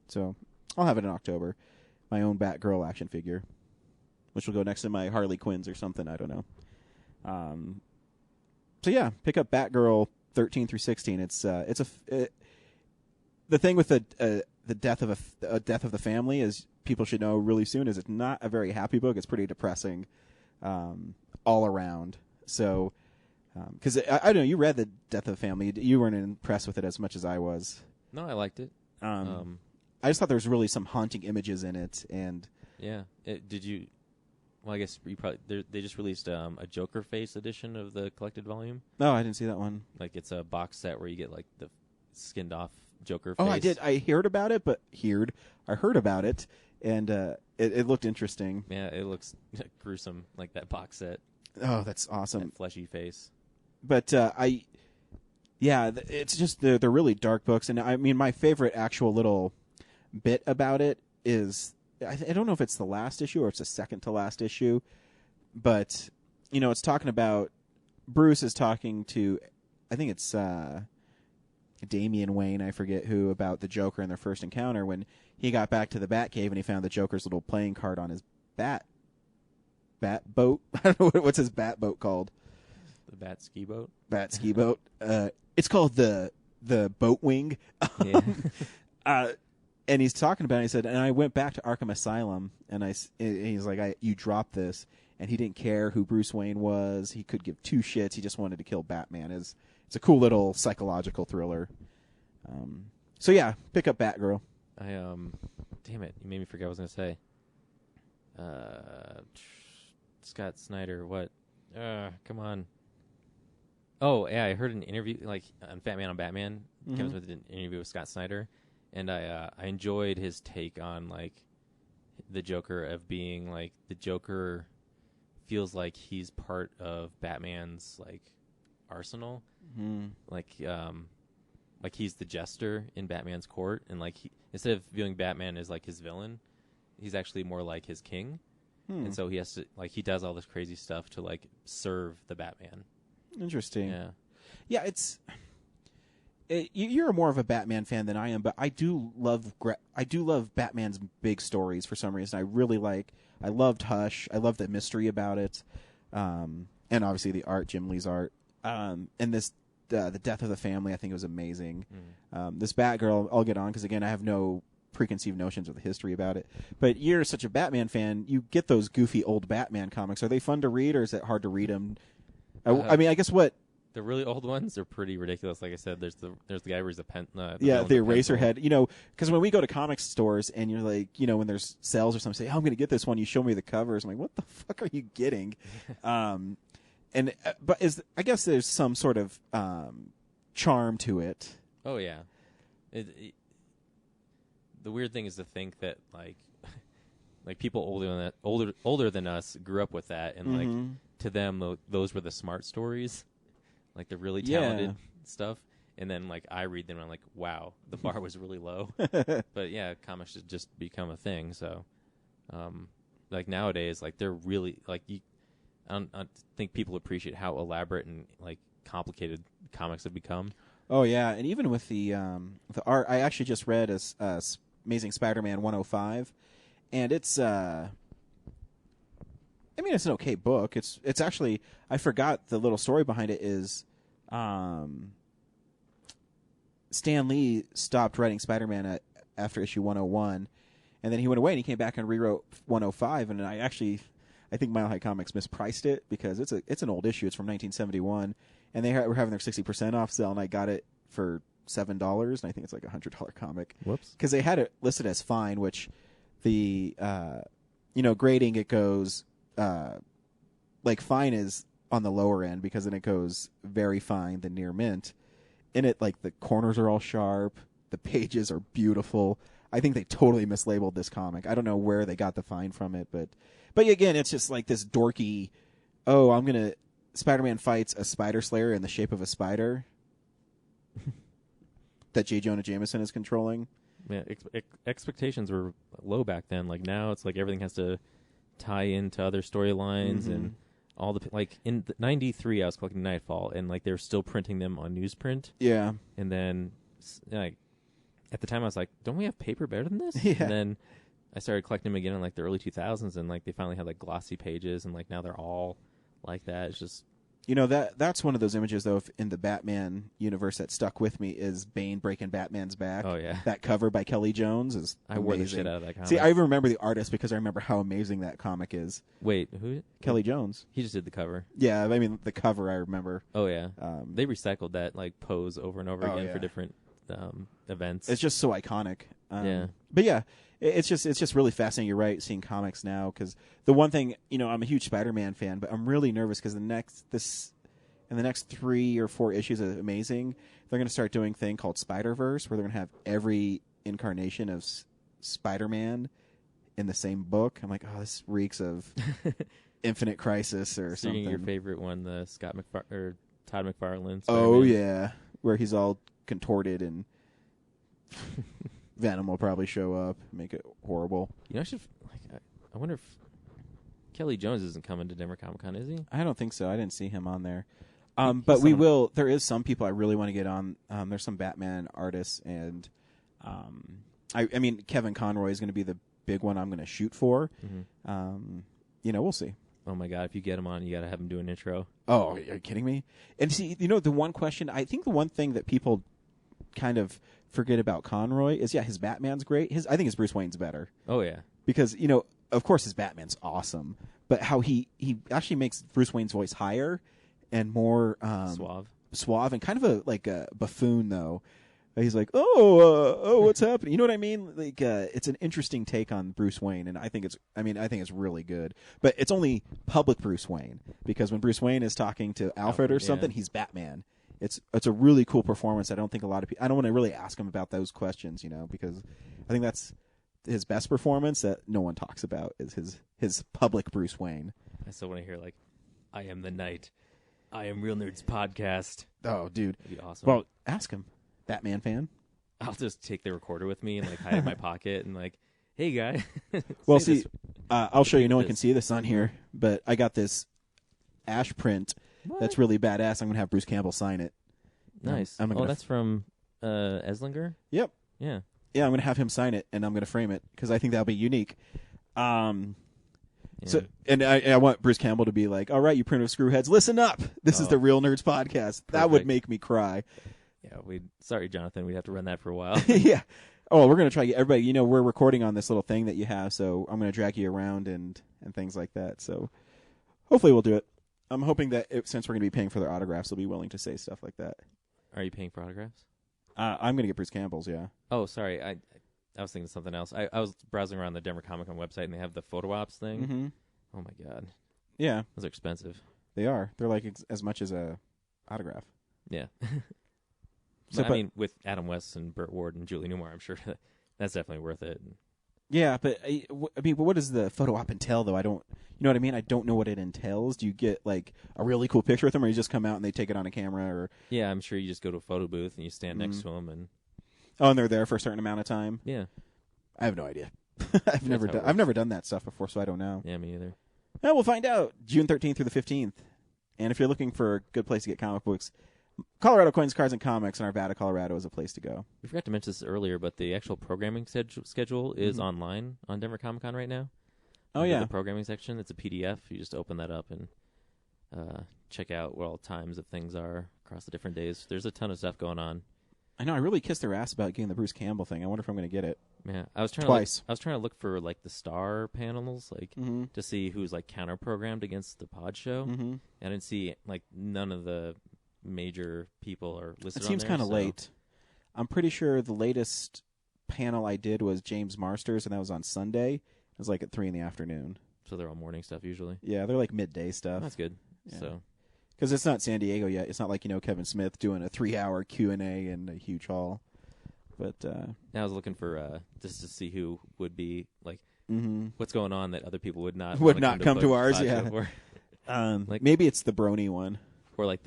So I'll have it in October. My own Batgirl action figure, which will go next to my Harley Quinn's or something. I don't know. So yeah, pick up Batgirl 13 through 16. The thing with the death of the family is people should know really soon is it's not a very happy book. It's pretty depressing, all around. So, because I don't know, you read the Death of the Family, you weren't impressed with it as much as I was. No, I liked it. I just thought there was really some haunting images in it, and yeah, did you? Well, I guess you probably they just released a Joker Face edition of the collected volume. No, I didn't see that one. Like it's a box set where you get like the skinned off Joker Oh, face. I did. I heard about it, I heard about it, and it looked interesting. Yeah, it looks gruesome, like that box set. Oh, that's awesome. That fleshy face. But it's just they're really dark books, and I mean my favorite actual little bit about it is I don't know if it's the last issue or it's the second to last issue, but you know it's talking about Bruce is talking to I think it's Damian Wayne, I forget who, about the Joker in their first encounter when he got back to the Batcave and he found the Joker's little playing card on his bat boat. I don't know what's his bat boat called. The Bat Ski Boat. Bat Ski Boat. It's called the Boat Wing. Yeah. And he's talking about it. He said, and I went back to Arkham Asylum, and he's like, you dropped this, and he didn't care who Bruce Wayne was. He could give two shits. He just wanted to kill Batman. It's a cool little psychological thriller. So yeah, pick up Batgirl. Damn it, you made me forget what I was gonna say. Scott Snyder, what? Come on. Oh yeah, I heard an interview like on Batman on Batman. Mm-hmm. Kevin Smith did an interview with Scott Snyder, and I enjoyed his take on like the Joker of being like the Joker feels like he's part of Batman's like arsenal, like he's the jester in Batman's court, and like instead of viewing Batman as like his villain, he's actually more like his king, and so he has to like he does all this crazy stuff to like serve the Batman. Interesting. Yeah, you're more of a Batman fan than I am, but I do love Batman's big stories for some reason. I loved Hush. I love the mystery about it, and obviously the art, Jim Lee's art. And this the Death of the Family, I think it was amazing. This Batgirl, I'll get on because again, I have no preconceived notions of the history about it. But you're such a Batman fan, you get those goofy old Batman comics. Are they fun to read, or is it hard to read them? I mean, I guess what. The really old ones are pretty ridiculous. Like I said, there's the guy who's a pen. The eraser head. You know, because when we go to comic stores and you're like, you know, when there's sales or something, say, "Oh, I'm going to get this one." You show me the covers. I'm like, "What the fuck are you getting?" But I guess there's some sort of charm to it. Oh yeah, the weird thing is to think that like people older than us grew up with that, and like to them those were the smart stories. Like the really talented stuff, and then like I read them and I'm like, wow, the bar was really low. But yeah, comics should just become a thing. So, like nowadays, like they're really like I don't think people appreciate how elaborate and like complicated comics have become. Oh yeah, and even with the art, I actually just read Amazing Spider-Man 105, and it's I mean, it's an okay book. It's actually, I forgot the little story behind it is Stan Lee stopped writing Spider-Man after issue 101, And then he went away and he came back and rewrote 105. And I think Mile High Comics mispriced it because it's an old issue. It's from 1971, and they were having their 60% off sale, and I got it for $7, and I think it's like a $100 comic. Whoops. Because they had it listed as fine, which the grading it goes like fine is on the lower end because then it goes very fine, the near mint. In it, like the corners are all sharp, the pages are beautiful. I think they totally mislabeled this comic. I don't know where they got the fine from it, but again, it's just like this dorky. Oh, Spider-Man fights a spider slayer in the shape of a spider that J. Jonah Jameson is controlling. Yeah, expectations were low back then. Like now, it's like everything has to tie into other storylines and all the like. In '93, I was collecting Nightfall, and like they were still printing them on newsprint. Yeah, and then like at the time, I was like, "Don't we have paper better than this?" Yeah. And then I started collecting them again in like the early 2000s, and like they finally had like glossy pages, and like now they're all like that. It's just that's one of those images though in the Batman universe that stuck with me is Bane breaking Batman's back. Oh yeah, that cover by Kelly Jones is I amazing. wore the shit out of that comic. See, I even remember the artist because I remember how amazing that comic is. Wait, who? Kelly Jones. He just did the cover. Yeah, I mean the cover I remember. Oh yeah, they recycled that like pose over and over again for different events. It's just so iconic. Yeah, but yeah, it's just really fascinating. You're right, seeing comics now because the one thing I'm a huge Spider-Man fan, but I'm really nervous because in the next 3 or 4 issues of Amazing, they're going to start doing a thing called Spider-Verse, where they're going to have every incarnation of Spider-Man in the same book. I'm like, oh, this reeks of Infinite Crisis or something. Your favorite one, the Todd McFarlane. Spider-Man. Oh yeah, where he's all contorted and Venom will probably show up, make it horrible. I wonder if Kelly Jones isn't coming to Denver Comic Con, is he? I don't think so. I didn't see him on there. But we will. There is some people I really want to get on. There's some Batman artists, and I mean Kevin Conroy is going to be the big one I'm going to shoot for. We'll see. Oh my God! If you get him on, you got to have him do an intro. Oh, are you kidding me? And see, the one question I think the one thing that people kind of forget about Conroy is his Batman's great. I think his Bruce Wayne's better. Oh yeah, because of course his Batman's awesome, but how he actually makes Bruce Wayne's voice higher and more suave, and kind of a buffoon though. He's like, what's happening? You know what I mean? Like, it's an interesting take on Bruce Wayne, and I think it's really good. But it's only public Bruce Wayne because when Bruce Wayne is talking to Alfred or something, he's Batman. It's a really cool performance. I don't think a lot of people. I don't want to really ask him about those questions, because I think that's his best performance that no one talks about is his public Bruce Wayne. I still want to hear I am the Knight. I am Real Nerds Podcast. Oh, dude, that'd be awesome. Well, ask him. Batman fan? I'll just take the recorder with me and hide it in my pocket and hey guy. Well, see, I'll show you. No one can see this on here, but I got this ash print that's really badass. I'm gonna have Bruce Campbell sign it. Nice. That's from Eslinger. Yep. Yeah. Yeah, I'm gonna have him sign it, and I'm gonna frame it because I think that'll be unique. So, and I want Bruce Campbell to be like, "All right, you primitive screwheads, listen up. This is the Real Nerds Podcast." Perfect. That would make me cry. Yeah, sorry, Jonathan. We'd have to run that for a while. Yeah. Oh, we're going to try to get everybody, we're recording on this little thing that you have, so I'm going to drag you around and things like that. So hopefully we'll do it. I'm hoping that since we're going to be paying for their autographs, they'll be willing to say stuff like that. Are you paying for autographs? I'm going to get Bruce Campbell's, yeah. Oh, sorry. I was thinking something else. I was browsing around the Denver Comic Con website, and they have the photo ops thing. Mm-hmm. Oh, my God. Yeah. Those are expensive. They are. They're like as much as a autograph. Yeah. I mean, with Adam West and Burt Ward and Julie Newmar, I'm sure that's definitely worth it. Yeah, but what does the photo op entail, though? I don't, you know what I mean? I don't know what it entails. Do you get a really cool picture with them, or you just come out and they take it on a camera? Or yeah, I'm sure you just go to a photo booth and you stand next to them, and they're there for a certain amount of time. Yeah, I have no idea. I've never done that stuff before, so I don't know. Yeah, me either. Well, we'll find out June 13th through the 15th. And if you're looking for a good place to get comic books, Colorado Coins, Cards, and Comics in Arvada, Colorado is a place to go. We forgot to mention this earlier, but the actual programming schedule is online on Denver Comic Con right now. Oh, yeah. The programming section, it's a PDF. You just open that up and check out where all times of things are across the different days. There's a ton of stuff going on. I know. I really kissed their ass about getting the Bruce Campbell thing. I wonder if I'm going to get it. Yeah, I was trying Twice. I was trying to look for like the star panels, like to see who's like counter programmed against the Pod Show. Mm-hmm. I didn't see like none of the major people are listed. It seems kind of late. I'm pretty sure the latest panel I did was James Marsters, and that was on Sunday. It was like at 3 p.m. So they're all morning stuff usually. Yeah, they're like midday stuff. That's good. Yeah. So. Because it's not San Diego yet. It's not like, Kevin Smith doing a 3-hour Q&A in a huge hall. But I was looking for just to see who would be like what's going on that other people would not come to ours. Yeah, like maybe it's the Brony one, or like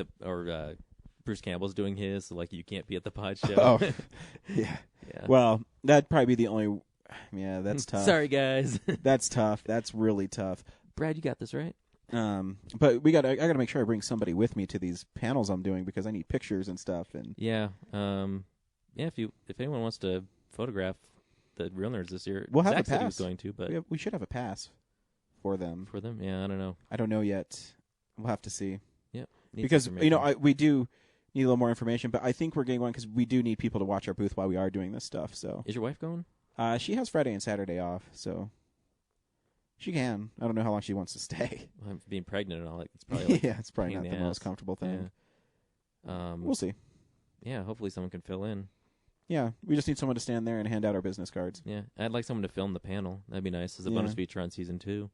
Bruce Campbell's doing his, so like you can't be at the Pod Show. Oh, yeah. Yeah. Well, that'd probably be the only. Yeah, that's tough. Sorry, guys. That's tough. That's really tough. Brad, you got this right. But I gotta make sure I bring somebody with me to these panels I'm doing because I need pictures and stuff. And yeah. If anyone wants to photograph the Real Nerds this year, we'll have Zach a pass. said he was going to, but we should have a pass for them. For them, yeah, I don't know. I don't know yet. We'll have to see. Yep. Because we do need a little more information, but I think we're getting one because we do need people to watch our booth while we are doing this stuff. So is your wife going? She has Friday and Saturday off, so she can. I don't know how long she wants to stay. Well, being pregnant and all that, it's probably like yeah, it's probably not the most comfortable thing. Yeah. We'll see. Yeah, hopefully someone can fill in. Yeah, we just need someone to stand there and hand out our business cards. Yeah, I'd like someone to film the panel. That'd be nice as a bonus feature on season 2.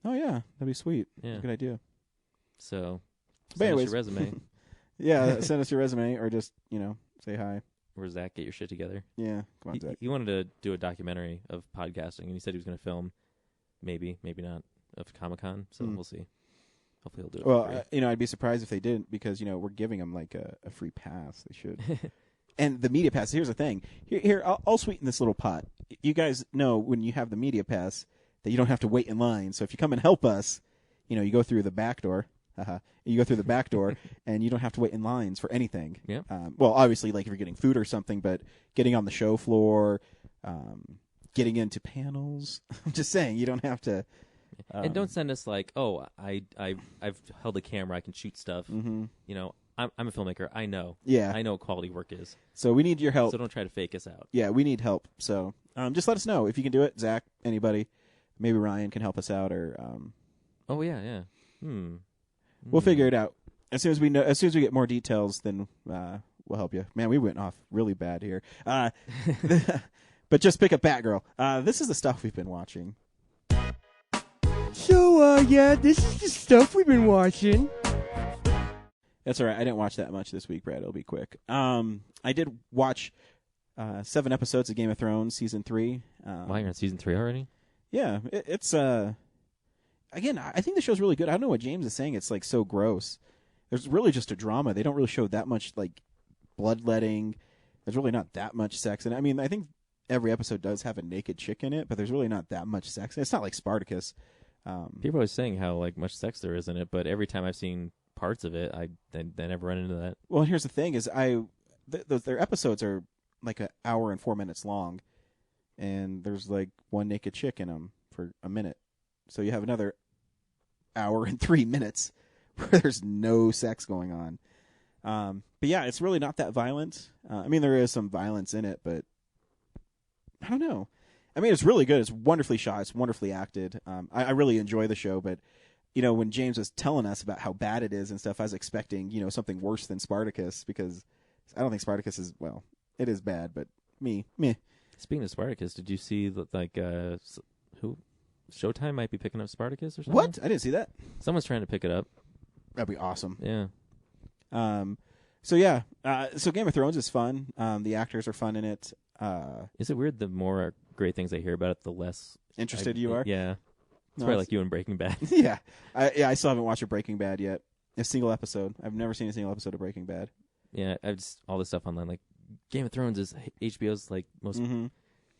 Oh yeah, that'd be sweet. Yeah, that's a good idea. So, send us your resume. Yeah, send us your resume or just say hi. Or Zach, get your shit together. Yeah, come on, Zach. He wanted to do a documentary of podcasting, and he said he was going to film, maybe not, of Comic-Con. So we'll see. Hopefully he'll do it. Well, I'd be surprised if they didn't because we're giving them like a free pass. They should. And the media pass. Here's the thing. Here, I'll sweeten this little pot. You guys know when you have the media pass that you don't have to wait in line. So if you come and help us, you go through the back door. You go through the back door, and you don't have to wait in lines for anything. Yeah. Well, obviously, like if you're getting food or something, but getting on the show floor, getting into panels. I'm just saying, you don't have to. And don't send us like, oh, I've held a camera, I can shoot stuff. Mm-hmm. I'm a filmmaker. I know. Yeah. I know what quality work is. So we need your help. So don't try to fake us out. Yeah, we need help. So just let us know if you can do it. Zach, anybody, maybe Ryan can help us out, or. Oh yeah. We'll figure it out as soon as we know. As soon as we get more details, then we'll help you. Man, we went off really bad here. But just pick up Batgirl. This is the stuff we've been watching. So, this is the stuff we've been watching. That's all right. I didn't watch that much this week, Brad. It'll be quick. I did watch 7 episodes of Game of Thrones season 3. Wow, you're on season 3 already? Yeah, it's again, I think the show's really good. I don't know what James is saying. It's like so gross. There's really just a drama. They don't really show that much like bloodletting. There's really not that much sex. And I mean, I think every episode does have a naked chick in it, but there's really not that much sex. It's not like Spartacus. People are always saying how like much sex there is in it, but every time I've seen parts of it, I never run into that. Well, here's the thing: is their episodes are like an hour and 4 minutes long, and there's like one naked chick in them for a minute. So you have another hour and 3 minutes where there's no sex going on. But yeah, it's really not that violent. I mean, there is some violence in it, but I don't know. I mean, it's really good. It's wonderfully shot. It's wonderfully acted. I really enjoy the show, but when James was telling us about how bad it is and stuff, I was expecting, something worse than Spartacus because I don't think Spartacus is, well, it is bad, but meh. Speaking of Spartacus, did you see who? Showtime might be picking up Spartacus or something? What? I didn't see that. Someone's trying to pick it up. That'd be awesome. Yeah. So Game of Thrones is fun. The actors are fun in it. Is it weird the more great things I hear about it, the less interested you are? Yeah. It's probably like you in Breaking Bad. Yeah. I still haven't watched a Breaking Bad yet. A single episode. I've never seen a single episode of Breaking Bad. Yeah, I've just all this stuff online. Like Game of Thrones is HBO's like most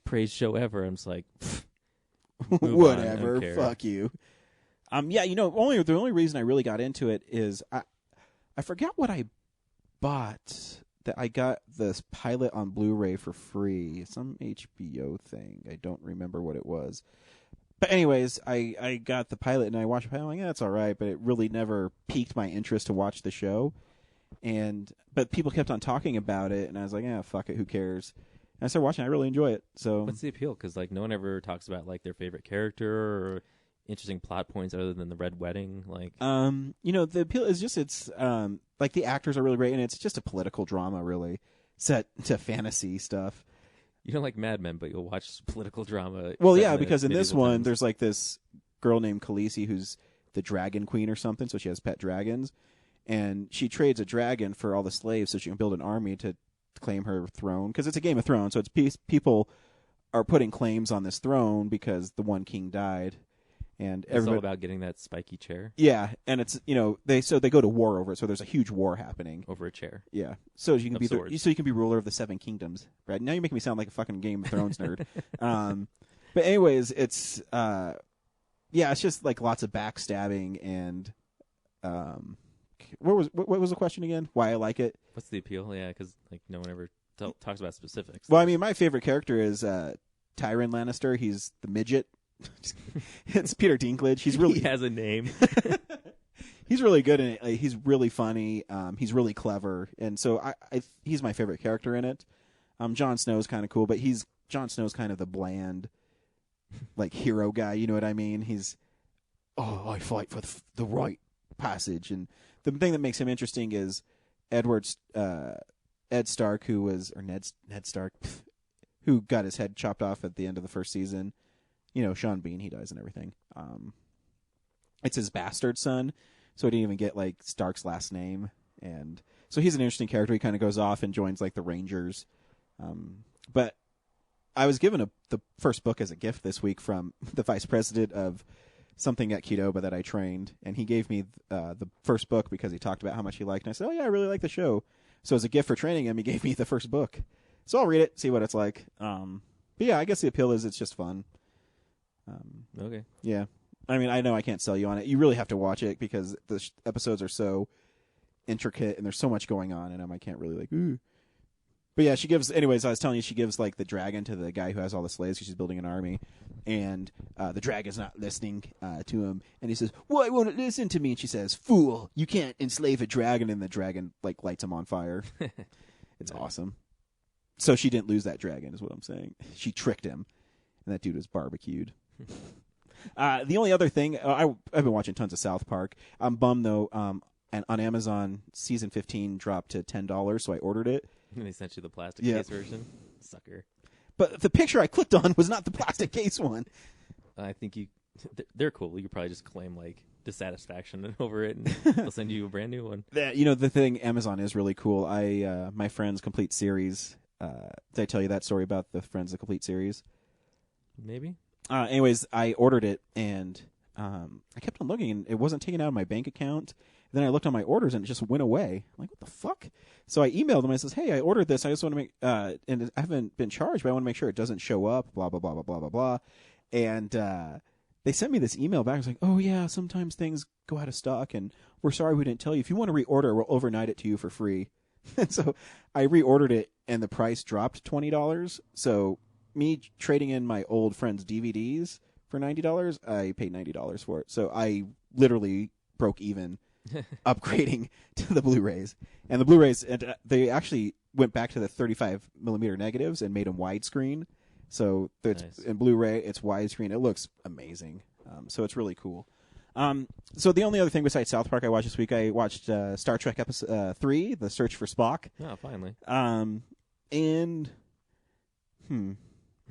praised show ever. I'm just like, whatever. Fuck you. The only reason I really got into it is I forgot what I bought. That I got this pilot on Blu-ray for free. Some HBO thing. I don't remember what it was. But anyways, I got the pilot and I watched the pilot. I'm like, yeah, that's all right, but it really never piqued my interest to watch the show. But people kept on talking about it, and I was like, yeah, fuck it, who cares? And I started watching. I really enjoy it. So what's the appeal? Because like no one ever talks about like their favorite character or interesting plot points other than the Red Wedding. Like, the appeal is just it's like the actors are really great, and it's just a political drama, really set to fantasy stuff. You don't like Mad Men, but you'll watch political drama. Well, yeah, because in this one, there's like this girl named Khaleesi who's the dragon queen or something, so she has pet dragons. And she trades a dragon for all the slaves so she can build an army to claim her throne. Because it's a Game of Thrones, so it's people are putting claims on this throne because the one king died. And it's all about getting that spiky chair. Yeah, and it's they go to war over it. So there's a huge war happening over a chair. Yeah, so you can you can be ruler of the 7 kingdoms. Right now, you're making me sound like a fucking Game of Thrones nerd. But anyways, it's it's just like lots of backstabbing and what was the question again? Why I like it? What's the appeal? Yeah, because like no one ever talks about specifics. Well, I mean, my favorite character is Tyrion Lannister. He's the midget. It's Peter Dinklage. He has a name. He's really good in it. Like, he's really funny. He's really clever, and so he's my favorite character in it. Jon Snow's kind of cool, but Jon Snow's kind of the bland, like hero guy. You know what I mean? He's I fight for the right passage, and the thing that makes him interesting is Ed Stark, Ned Stark, who got his head chopped off at the end of the first season. Sean Bean, he dies and everything. It's his bastard son, so he didn't even get like Stark's last name, and so he's an interesting character. He kind of goes off and joins like the Rangers. But I was given the first book as a gift this week from the vice president of something at Qdoba that I trained, and he gave me the first book because he talked about how much he liked, and I said, oh yeah, I really like the show. So as a gift for training him, he gave me the first book. So I'll read it, see what it's like. But yeah, I guess the appeal is it's just fun. Okay. Yeah. I mean, I know I can't sell you on it. You really have to watch it because the episodes are so intricate and there's so much going on, and I can't really like, ooh. But yeah, anyways, I was telling you, she gives like the dragon to the guy who has all the slaves because she's building an army, and the dragon's not listening to him, and he says, why won't it listen to me? And she says, fool, you can't enslave a dragon, and the dragon like lights him on fire. It's awesome. So she didn't lose that dragon is what I'm saying. She tricked him, and that dude was barbecued. The only other thing, I've been watching tons of South Park. I'm bummed though. And on Amazon, season 15 dropped to $10, so I ordered it. And they sent you the plastic case version, sucker. But the picture I clicked on was not the plastic case one. I think they're cool. You could probably just claim like dissatisfaction over it, and they'll send you a brand new one. The thing, Amazon is really cool. My Friends Complete Series. Did I tell you that story about the Friends the Complete Series? Maybe. Anyways, I ordered it, and I kept on looking, and it wasn't taken out of my bank account. And then I looked on my orders, and it just went away. I'm like, what the fuck? So I emailed them. I says, hey, I ordered this. I just want to make, and I haven't been charged, but I want to make sure it doesn't show up, blah, blah, blah, blah, blah, blah, blah. And they sent me this email back. I was like, oh, yeah, sometimes things go out of stock, and we're sorry we didn't tell you. If you want to reorder, we'll overnight it to you for free. And so I reordered it, and the price dropped $20. So me trading in my old friend's DVDs for $90, I paid $90 for it. So I literally broke even upgrading to the Blu-rays. And the Blu-rays, they actually went back to the 35mm negatives and made them widescreen. So nice. In Blu-ray, it's widescreen. It looks amazing. So it's really cool. So the only other thing besides South Park I watched this week, I watched Star Trek episode 3, The Search for Spock. Oh, finally. And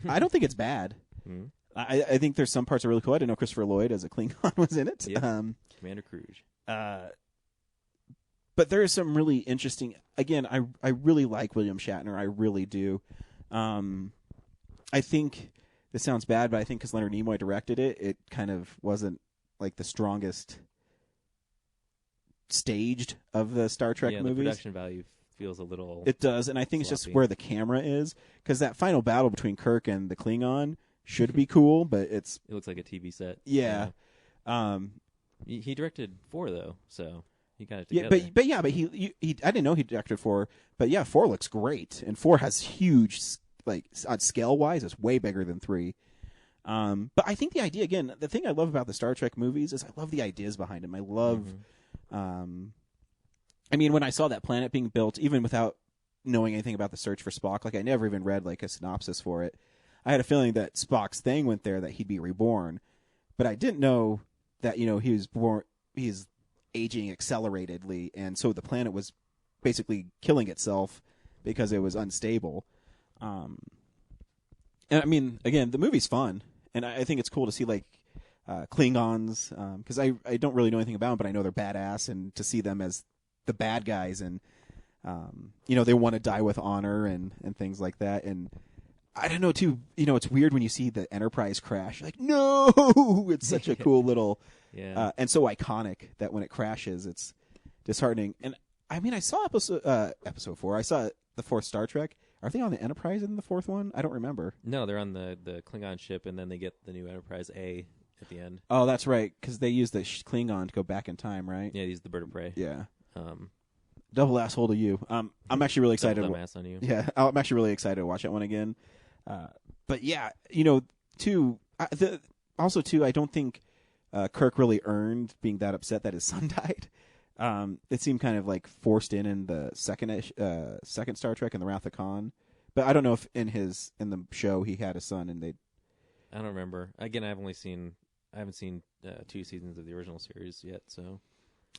I don't think it's bad. I think there's some parts that are really cool. I didn't know Christopher Lloyd as a Klingon was in it. Yep. Commander Kruge. But there is some really interesting. Again, I really like William Shatner. I really do. I think this sounds bad, but I think because Leonard Nimoy directed it, it kind of wasn't like the strongest staged of the Star Trek movies. The production value feels a little. It does, and I think sloppy. It's just where the camera is, because that final battle between Kirk and the Klingon should be cool, but it looks like a TV set. Yeah. He directed 4 though, so he got it together. Yeah, but he I didn't know he directed 4, but yeah, 4 looks great, and 4 has huge, like on scale wise, it's way bigger than 3. But I think the idea, again, the thing I love about the Star Trek movies is I love the ideas behind them. I love, I mean, when I saw that planet being built, even without knowing anything about the search for Spock, like I never even read like a synopsis for it. I had a feeling that Spock's thing went there, that he'd be reborn, but I didn't know that he's aging acceleratedly, and so the planet was basically killing itself because it was unstable. And I mean, again, the movie's fun, and I think it's cool to see like Klingons, because I don't really know anything about them, but I know they're badass, and to see them as the bad guys, and they want to die with honor and things like that. And I don't know too, it's weird when you see the Enterprise crash. You're like, no, it's such a cool little, and so iconic that when it crashes, it's disheartening. And I mean, I saw episode 4. I saw the fourth Star Trek. Are they on the Enterprise in the fourth one? I don't remember. No, they're on the Klingon ship, and then they get the new Enterprise A at the end. Oh, that's right, because they use the Klingon to go back in time, right? Yeah, they use the Bird of Prey. Yeah. Double asshole to you. I'm actually really excited. Double dumbass on you. Yeah, I'm actually really excited to watch that one again. But yeah, also too, I don't think Kirk really earned being that upset that his son died. It seemed kind of like forced in the second Star Trek and the Wrath of Khan. But I don't know if in the show he had a son and they. I don't remember. Again, I haven't seen 2 seasons of the original series yet. So.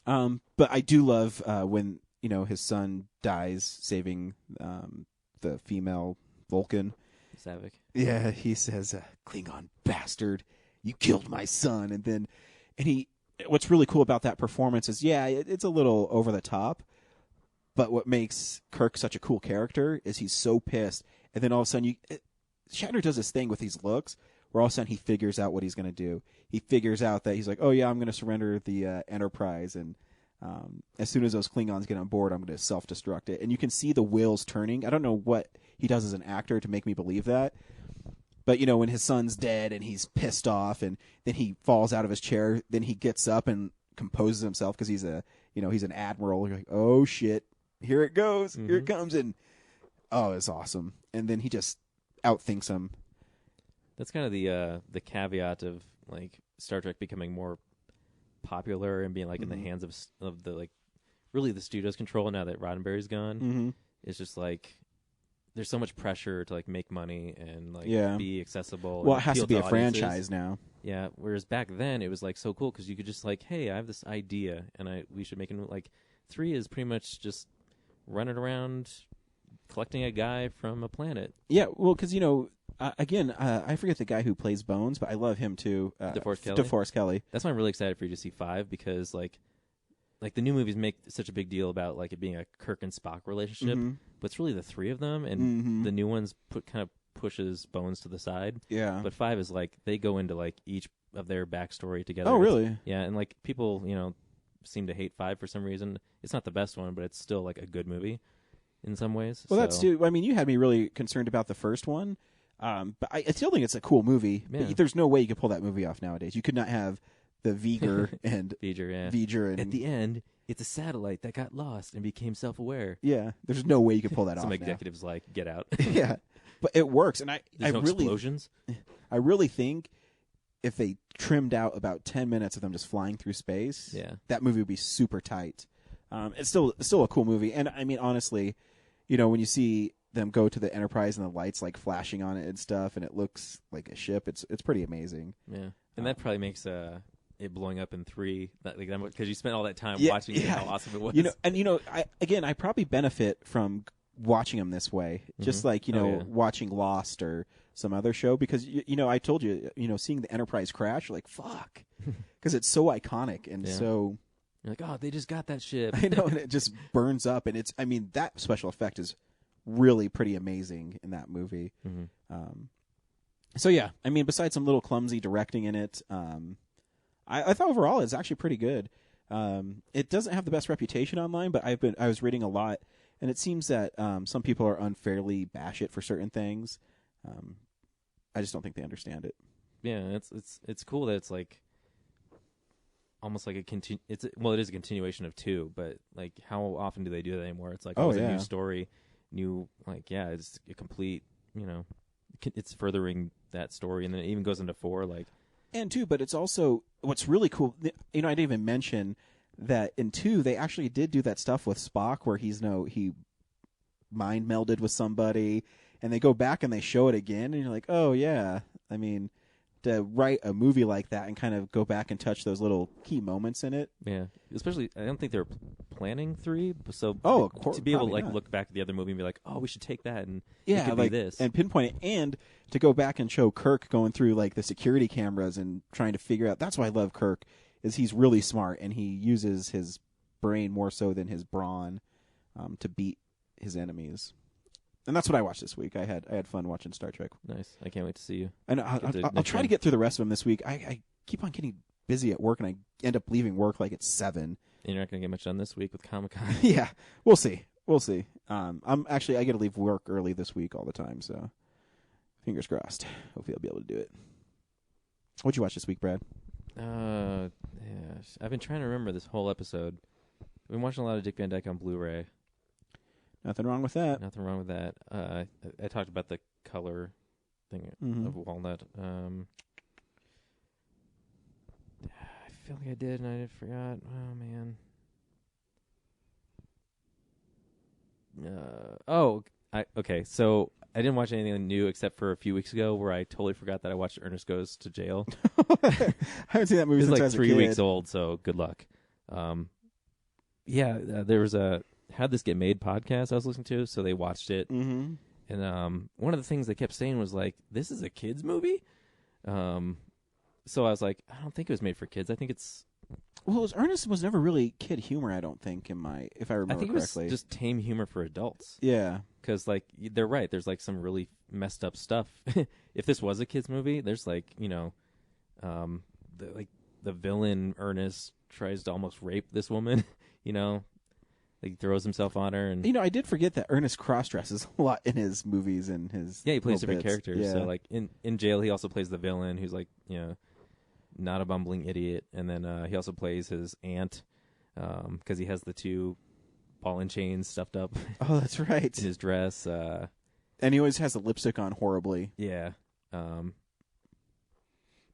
But I do love when his son dies saving the female Vulcan. Savick. Yeah, he says, "Klingon bastard, you killed my son." And what's really cool about that performance is, it's a little over the top, but what makes Kirk such a cool character is he's so pissed, and then all of a sudden Shatner does this thing with these looks where all of a sudden he figures out what he's going to do. He figures out that he's like, oh yeah, I'm going to surrender the Enterprise, and as soon as those Klingons get on board, I'm going to self-destruct it. And you can see the wheels turning. I don't know what he does as an actor to make me believe that. But, when his son's dead and he's pissed off and then he falls out of his chair, then he gets up and composes himself because he's he's an admiral. You're like, oh shit, here it goes. Mm-hmm. Here it comes. And it's awesome. And then he just outthinks him. That's kind of the caveat of like Star Trek becoming more popular and being like in the hands of the like really the studio's control now that Roddenberry's gone. Mm-hmm. It's just like there's so much pressure to like make money and like be accessible. Well, it has to be a audiences. Franchise now. Yeah, whereas back then it was like so cool because you could just like, hey, I have this idea and we should make it. Like 3 is pretty much just running around collecting a guy from a planet. Yeah, well, because I forget the guy who plays Bones, but I love him too. DeForest Kelly. That's why I'm really excited for you to see 5 because like the new movies make such a big deal about like it being a Kirk and Spock relationship, but it's really the 3 of them, and the new ones kind of pushes Bones to the side. Yeah. But 5 is like they go into like each of their backstory together. Oh, really? Yeah, and like people seem to hate 5 for some reason. It's not the best one, but it's still like a good movie in some ways. Well, that's too. I mean, you had me really concerned about the first one. But I still think it's a cool movie. Yeah. But there's no way you could pull that movie off nowadays. You could not have the V'ger and V'ger, and at the end, it's a satellite that got lost and became self-aware. Yeah, there's no way you could pull that off. Some executives like get out. Yeah, but it works, and I no really explosions. I really think if they trimmed out about 10 minutes of them just flying through space, that movie would be super tight. It's still a cool movie, and I mean honestly, when you see them go to the Enterprise and the lights like flashing on it and stuff, and it looks like a ship. It's pretty amazing. Yeah, and that probably makes it blowing up in 3 because you spent all that time watching it and how awesome it was. I probably benefit from watching them this way, just like watching Lost or some other show, because I told you, seeing the Enterprise crash, like fuck, because it's so iconic and so. You're like, oh, they just got that ship. I know, and it just burns up, and that special effect is really pretty amazing in that movie. So yeah, I mean, besides some little clumsy directing in it, I thought overall it's actually pretty good. It doesn't have the best reputation online, but I was reading a lot, and it seems that some people are unfairly bash it for certain things. I just don't think they understand it. Yeah, it's cool that it's like almost like it is a continuation of 2, but like how often do they do that anymore? It's like it's a new story. It's a complete, it's furthering that story, and then it even goes into 4, like. And 2, but it's also, what's really cool, I didn't even mention that in 2 they actually did do that stuff with Spock where he mind melded with somebody, and they go back and they show it again, and you're like, oh yeah. I mean, to write a movie like that and kind of go back and touch those little key moments in it. Yeah, especially I don't think they were planning 3, so of course, to be able to not. look back at the other movie and be like, oh, we should take that and yeah, it could like be this and pinpoint it, and to go back and show Kirk going through like the security cameras and trying to figure out. That's why I love Kirk, is he's really smart and he uses his brain more so than his brawn to beat his enemies. And that's what I watched this week. I had fun watching Star Trek. Nice. I can't wait to see you. And I'll try to get through the rest of them this week. I keep on getting busy at work, and I end up leaving work like at 7. And you're not going to get much done this week with Comic-Con. Yeah, we'll see. I get to leave work early this week all the time, so fingers crossed. Hopefully I'll be able to do it. What'd you watch this week, Brad? Yeah, I've been trying to remember this whole episode. I've been watching a lot of Dick Van Dyke on Blu-ray. Nothing wrong with that. Nothing wrong with that. I talked about the color thing of Walnut. I feel like I did, and I forgot. Oh, man. Okay. So I didn't watch anything new except for a few weeks ago where I totally forgot that I watched Ernest Goes to Jail. I haven't seen that movie It's since like I was 3 a kid. weeks old, so good luck. There was a How'd This Get Made podcast I was listening to, so they watched it. Mm-hmm. And one of the things they kept saying was like, this is a kid's movie? So I was like, I don't think it was made for kids. I think it's... Well, Ernest was never really kid humor, I don't think, if I remember correctly. It was just tame humor for adults. Yeah. Because, like, they're right. There's, like, some really messed up stuff. If this was a kid's movie, there's, like, the villain, Ernest, tries to almost rape this woman, Like, throws himself on her. And I did forget that Ernest cross-dresses a lot in his movies and his he plays little different bits. characters. Yeah. So, like, in jail, he also plays the villain who's, like, not a bumbling idiot. And then he also plays his aunt because he has the 2 ball and chains stuffed up Oh, that's right. in his dress. And he always has the lipstick on horribly. Yeah. Man,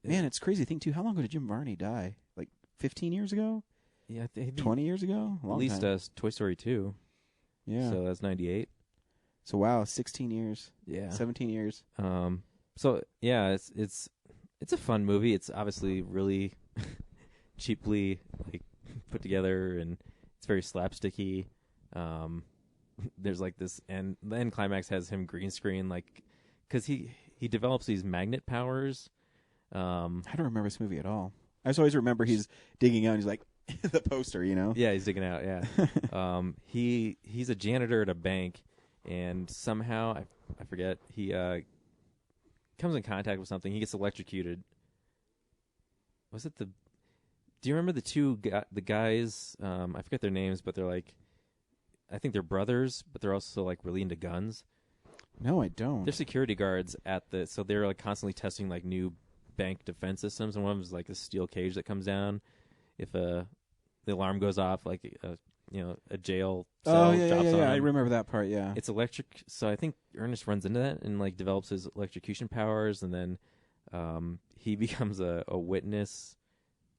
it's crazy to think, too. How long ago did Jim Varney die? Like 15 years ago? Yeah, 20 years ago? At least Toy Story 2. Yeah. So that's 98. So, wow, 16 years. Yeah. 17 years. So, yeah, it's a fun movie. It's obviously really cheaply like put together, and it's very slapsticky. There's like this, and the end climax has him green screen, like, because he develops these magnet powers. I don't remember this movie at all. I just always remember he's digging out and he's like, the poster, Yeah, he's digging out, yeah. He's a janitor at a bank, and somehow, I forget, he comes in contact with something. He gets electrocuted. Was it do you remember the guys, I forget their names, but they're like, I think they're brothers, but they're also like really into guns. No, I don't. They're security guards so they're like constantly testing like new bank defense systems, and one of them is like a steel cage that comes down if the alarm goes off, like a jail cell drops on him. I remember that part. Yeah, it's electric. So I think Ernest runs into that and like develops his electrocution powers, and then he becomes a witness,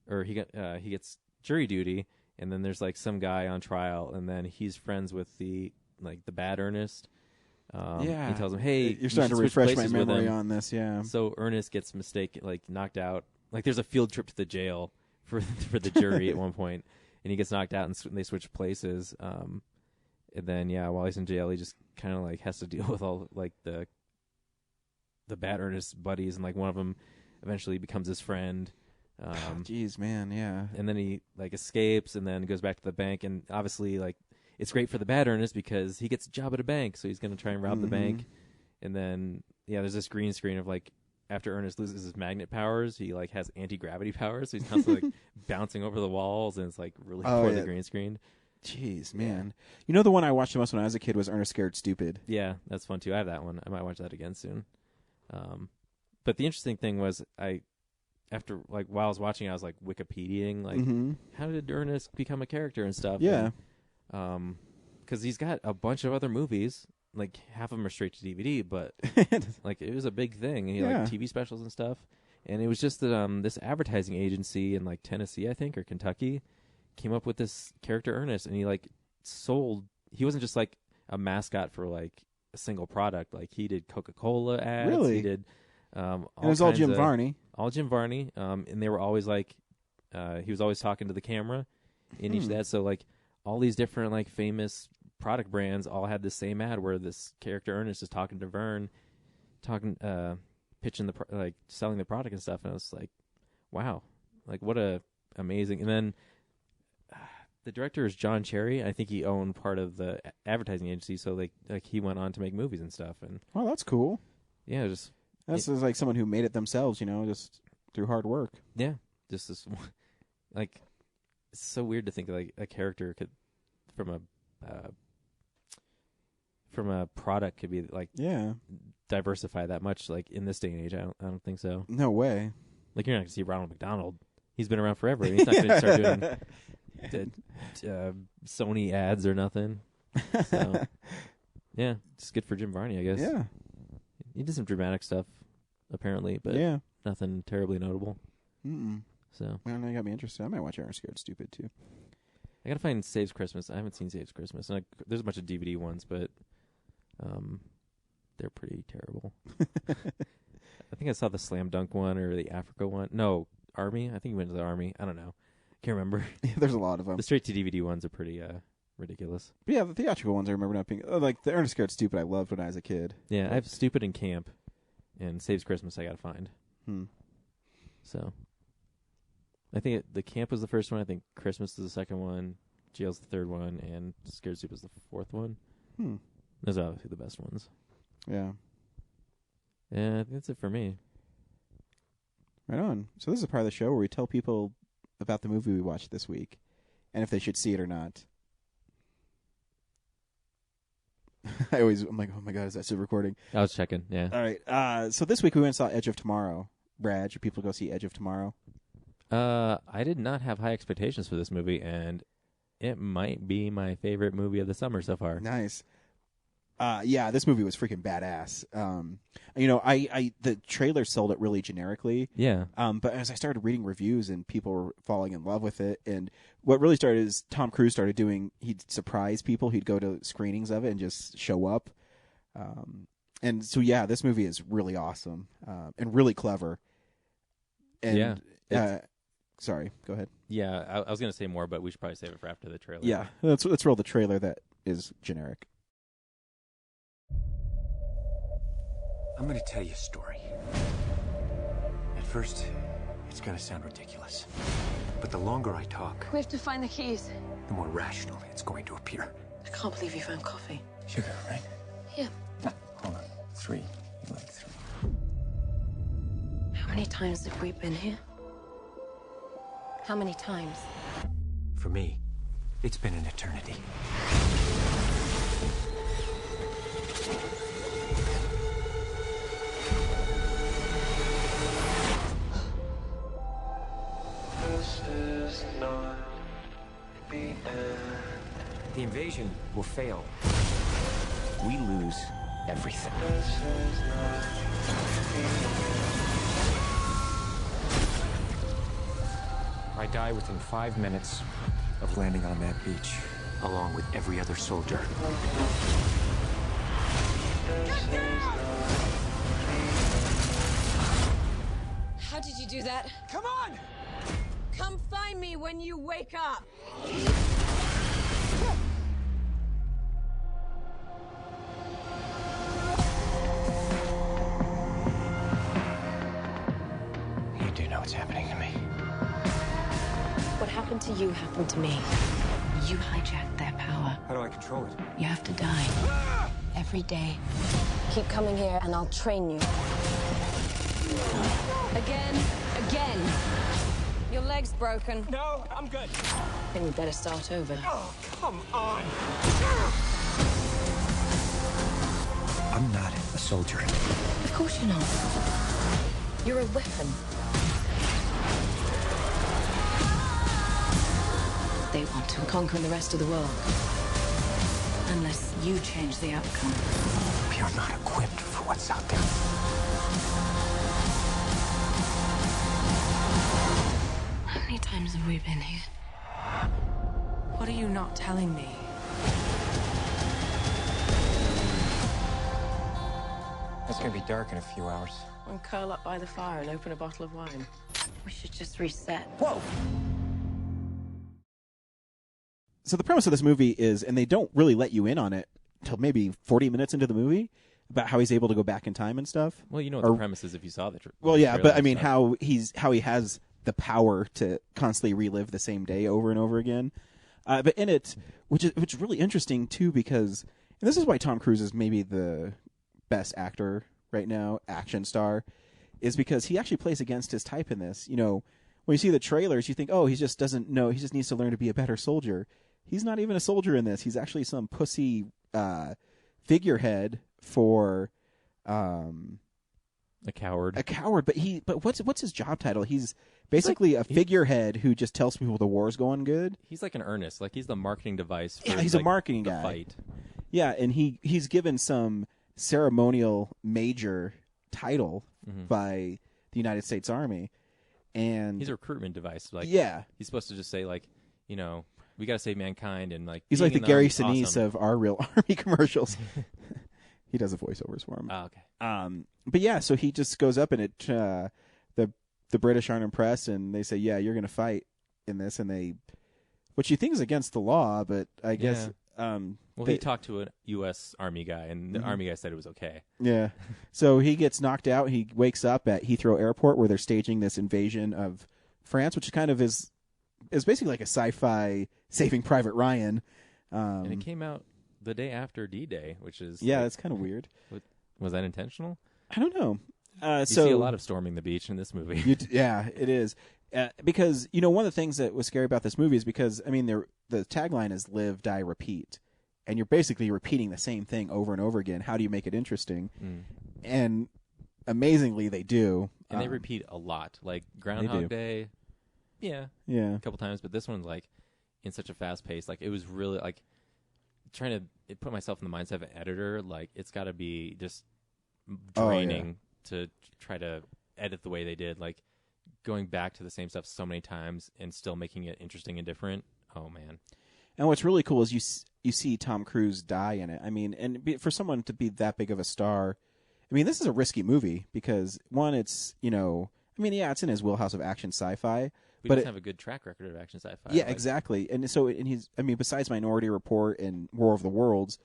or he gets jury duty, and then there's like some guy on trial, and then he's friends with the bad Ernest. He tells him, "Hey, you're starting to refresh my memory on this." Yeah. So Ernest gets knocked out. Like there's a field trip to the jail for the jury at one point, and he gets knocked out, and they switch places. And then while he's in jail, he just kind of like has to deal with all like the bad Ernest buddies, and like one of them eventually becomes his friend. Jeez, man, yeah. And then he like escapes, and then goes back to the bank, and obviously like it's great for the bad Ernest because he gets a job at a bank, so he's going to try and rob the bank. And then there's this green screen of like after Ernest loses his magnet powers, he like has anti-gravity powers, so he's constantly like bouncing over the walls, and it's like really poorly green screened. Jeez, man. You know, the one I watched the most when I was a kid was Ernest Scared Stupid. Yeah, that's fun too. I have that one. I might watch that again soon. But the interesting thing was after like while I was watching, I was like Wikipediaing like how did Ernest become a character and stuff. Yeah. Because he's got a bunch of other movies, like half of them are straight to DVD, but like it was a big thing. And he like TV specials and stuff. And it was just that this advertising agency in like Tennessee, I think, or Kentucky, came up with this character Ernest, and he like sold. He wasn't just like a mascot for like a single product. Like he did Coca-Cola ads. Really? He did. And it was all Jim Varney. All Jim Varney. And they were always like, he was always talking to the camera in each ad. So like all these different like famous product brands all had the same ad where this character Ernest is talking to Vern, pitching the selling the product and stuff. And I was like, wow, like what a amazing. And then the director is John Cherry. I think he owned part of the advertising agency, so like he went on to make movies and stuff. And oh, that's cool. Yeah, just that's like someone who made it themselves, just through hard work. Yeah, just this like it's so weird to think like a character could from a product could be like diversify that much like in this day and age. I don't think so. No way. Like you're not gonna see Ronald McDonald. He's been around forever. He's not gonna start doing Sony ads or nothing. So yeah, it's good for Jim Varney, I guess. Yeah, he did some dramatic stuff apparently, but nothing terribly notable. So well, now you got me interested. I might watch Aaron Scared Stupid too. I gotta find Saves Christmas. I haven't seen Saves Christmas. And there's a bunch of DVD ones, but they're pretty terrible. I think I saw the Slam Dunk one or the Africa one. No, Army. I think he went to the Army. I don't know. Can't remember. There's a lot of them. The straight to DVD ones are pretty ridiculous. But yeah, the theatrical ones I remember not being like the Ernest Scared Stupid. I loved when I was a kid. Yeah, I have Stupid in Camp, and Saves Christmas. I gotta find. So, I think the Camp was the first one. I think Christmas is the second one. Jail's the third one, and Scared Stupid is the fourth one. Those are obviously the best ones. Yeah. Yeah, I think that's it for me. Right on. So this is a part of the show where we tell people about the movie we watched this week, and if they should see it or not. I'm like, oh my god, is that still recording? I was checking. Yeah. All right. So this week we went and saw Edge of Tomorrow. Brad, should people go see Edge of Tomorrow? I did not have high expectations for this movie, and it might be my favorite movie of the summer so far. Nice. Yeah, this movie was freaking badass. The trailer sold it really generically. Yeah. But as I started reading reviews and people were falling in love with it, and what really started is Tom Cruise started he'd surprise people. He'd go to screenings of it and just show up. And so, yeah, this movie is really awesome and really clever. And, sorry, go ahead. Yeah, I was going to say more, but we should probably save it for after the trailer. Yeah, let's roll the trailer that is generic. I'm going to tell you a story. At first, it's going to sound ridiculous. But the longer I talk, we have to find the keys. The more rational it's going to appear. I can't believe you found coffee. Sugar, right? Yeah. No, hold on. 3. You like 3. How many times have we been here? How many times? For me, it's been an eternity. The invasion will fail. We lose everything. I die within 5 minutes of landing on that beach, along with every other soldier. Get down! How did you do that? Come on! Come find me when you wake up! You do know what's happening to me. What happened to you happened to me. You hijacked their power. How do I control it? You have to die. Every day. Keep coming here and I'll train you. Again. Your leg's broken. No, I'm good. Then we better start over. Oh, come on. I'm not a soldier. Of course you're not. You're a weapon. They want to conquer the rest of the world. Unless you change the outcome. We are not equipped for what's out there. How many times have we been here? What are you not telling me? It's gonna be dark in a few hours. And curl up by the fire and open a bottle of wine. We should just reset. Whoa! So the premise of this movie is, and they don't really let you in on it until maybe 40 minutes into the movie, about how he's able to go back in time and stuff. Well, you know what the premise is if you saw the Well, yeah, trailer but I and mean stuff. how he has the power to constantly relive the same day over and over again. But in it, which is really interesting too, because and this is why Tom Cruise is maybe the best actor right now, action star, is because he actually plays against his type in this. You know, when you see the trailers, you think, oh, he just doesn't know. He just needs to learn to be a better soldier. He's not even a soldier in this. He's actually some pussy figurehead for a coward. A coward, but what's his job title? He's basically a figurehead who just tells people the war's going good. He's like an earnest, like he's the marketing device for he's a marketing guy. Fight. Yeah, and he's given some ceremonial major title by the United States Army, and he's a recruitment device. Like, yeah, he's supposed to just say, like, you know, we got to save mankind, and like he's being like the in Gary army's Sinise awesome. of our real Army commercials. He does the voiceovers for him. Oh, okay. But yeah, so he just goes up and it the British aren't impressed, and they say, yeah, you're going to fight in this, and they, which you think is against the law, but I guess. Well, he talked to a U.S. Army guy, and the Army guy said it was okay. Yeah. So he gets knocked out. He wakes up at Heathrow Airport where they're staging this invasion of France, which kind of is basically like a sci-fi Saving Private Ryan. And it came out the day after D-Day, which is that's kind of weird. Was that intentional? I don't know. You see a lot of storming the beach in this movie. Yeah, it is. Because, you know, one of the things that was scary about this movie is because, I mean, the tagline is live, die, repeat. And you're basically repeating the same thing over and over again. How do you make it interesting? And amazingly, they do. And they repeat a lot. Like Groundhog Day, yeah, a couple times. But this one's like in such a fast pace. Like it was really like trying to put myself in the mindset of an editor. Like it's got to be just draining to try to edit the way they did. Like going back to the same stuff so many times and still making it interesting and different. Oh man. And what's really cool is you see Tom Cruise die in it. I mean, and for someone to be that big of a star, I mean, this is a risky movie because one, it's, you know, I mean, yeah, it's in his wheelhouse of action sci-fi, but it have a good track record of action sci-fi. Yeah, exactly. And so, and he's, I mean, besides Minority Report and War of the Worlds,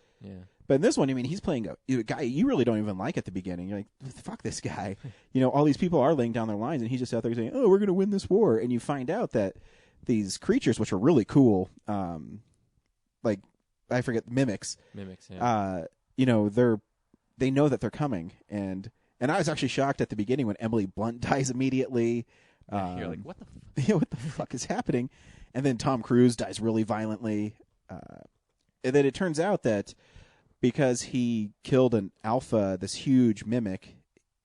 but in this one, I mean, he's playing a guy you really don't even like at the beginning. You're like, fuck this guy. You know, all these people are laying down their lines, and he's just out there saying, "Oh, we're going to win this war," and you find out that these creatures, which are really cool, like I forget mimics. You know, they know that they're coming, and I was actually shocked at the beginning when Emily Blunt dies immediately. You're like, what the? What the fuck is happening? And then Tom Cruise dies really violently. And then it turns out that because he killed an alpha, this huge mimic,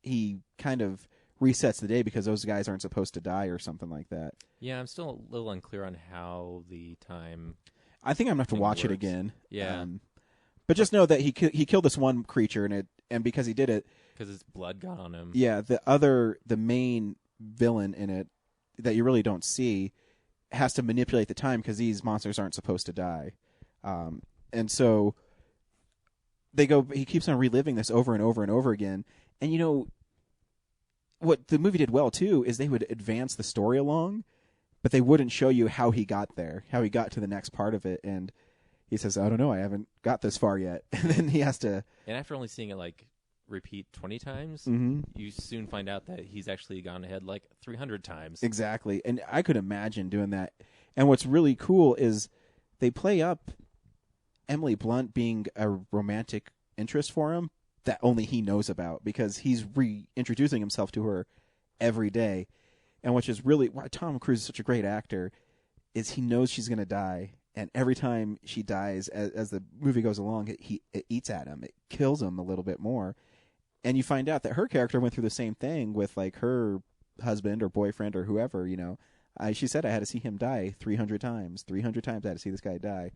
he kind of resets the day because those guys aren't supposed to die or something like that. Yeah, I'm still a little unclear on how the time. I think I'm gonna have to watch it again. Yeah, but just know that he killed this one creature, and because he did it, because his blood got on him. Yeah, the main villain in it that you really don't see has to manipulate the time because these monsters aren't supposed to die, and so he keeps on reliving this over and over and over again. And you know what the movie did well too is they would advance the story along, but they wouldn't show you how he got there, how he got to the next part of it. And he says, "I don't know, I haven't got this far yet." And then he has to. And after only seeing it like repeat 20 times, you soon find out that he's actually gone ahead like 300 times. Exactly. And I could imagine doing that. And what's really cool is they play up Emily Blunt being a romantic interest for him that only he knows about because he's reintroducing himself to her every day. And which is really why Tom Cruise is such a great actor is he knows she's going to die. And every time she dies, as the movie goes along, it eats at him. It kills him a little bit more. And you find out that her character went through the same thing with like her husband or boyfriend or whoever, you know. She said, I had to see him die 300 times. 300 times I had to see this guy die.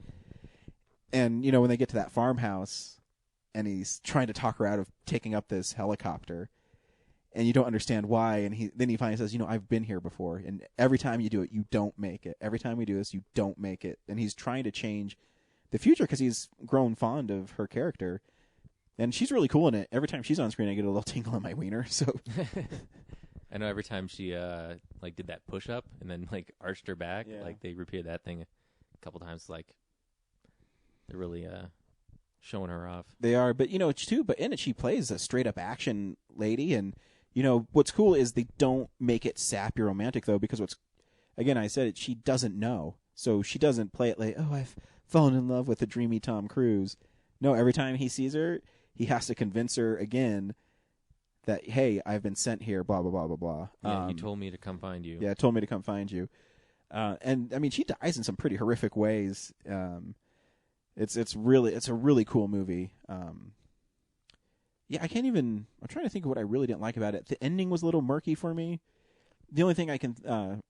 And, you know, when they get to that farmhouse and he's trying to talk her out of taking up this helicopter, and you don't understand why. And then he finally says, you know, I've been here before, and every time you do it, you don't make it. Every time we do this, you don't make it. And he's trying to change the future because he's grown fond of her character. And she's really cool in it. Every time she's on screen, I get a little tingle in my wiener. So I know every time she like did that push up and then like arched her back, like they repeated that thing a couple times. Like they're really showing her off. They are, but you know, but in it she plays a straight up action lady, and you know what's cool is they don't make it sappy romantic though, because I said it, she doesn't know, so she doesn't play it like, oh, I've fallen in love with the dreamy Tom Cruise. No, every time he sees her, he has to convince her again that, hey, I've been sent here, blah, blah, blah, blah, blah. Yeah, you told me to come find you. Yeah, told me to come find you. And, I mean, she dies in some pretty horrific ways. It's a really cool movie. Yeah, I'm trying to think of what I really didn't like about it. The ending was a little murky for me. The only thing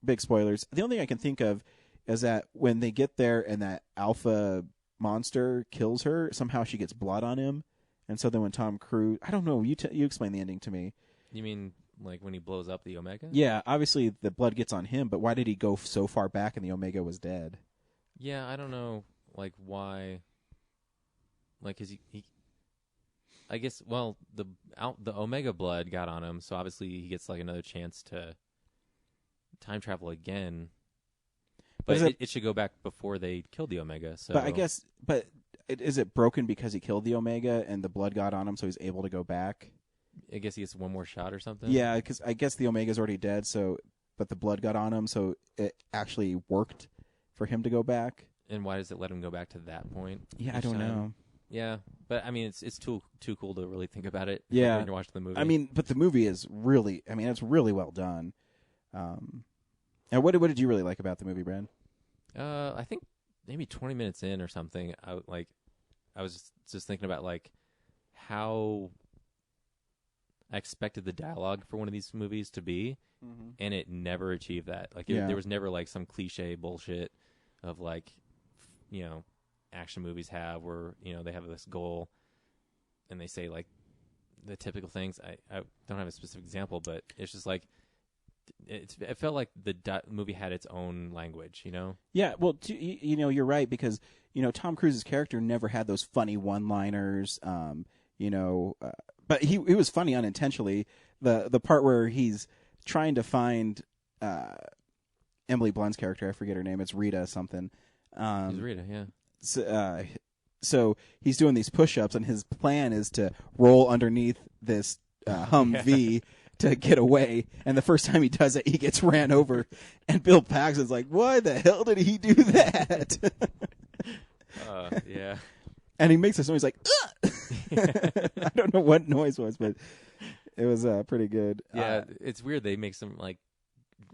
big spoilers, the only thing I can think of is that when they get there and that alpha monster kills her, somehow she gets blood on him, and so then when Tom Cruise, I don't know, you explain the ending to me. You mean like when he blows up the Omega? Yeah, obviously the blood gets on him, but why did he go so far back and the Omega was dead? Yeah, I don't know, like why. Like, is he I guess, well, the Omega blood got on him, so obviously he gets like another chance to time travel again. But it should go back before they killed the Omega. So, is it broken because he killed the Omega and the blood got on him, so he's able to go back? I guess he gets one more shot or something. Yeah, because I guess the Omega's already dead, but the blood got on him, so it actually worked for him to go back. And why does it let him go back to that point? Yeah, I don't know. Yeah, but I mean, it's too cool to really think about it. Yeah, when you're watching the movie. I mean, but the movie is really, it's really well done. And what did you really like about the movie, Brad? I think maybe 20 minutes in or something, I was just thinking about like how I expected the dialogue for one of these movies to be, and it never achieved that. Like there was never like some cliche bullshit of like, you know, action movies have where, you know, they have this goal and they say like the typical things. I don't have a specific example, but it's just like it felt like the movie had its own language, you know? Yeah, well, you know, you're right, because, you know, Tom Cruise's character never had those funny one-liners, you know, but he was funny unintentionally. The part where he's trying to find Emily Blunt's character, I forget her name, it's Rita something. It's Rita, yeah. So he's doing these push-ups, and his plan is to roll underneath this Humvee to get away, and the first time he does it, he gets ran over, and Bill Paxton's like, why the hell did he do that? Yeah. And he makes this noise like, I don't know what noise was, but it was pretty good. Yeah, it's weird. They make some like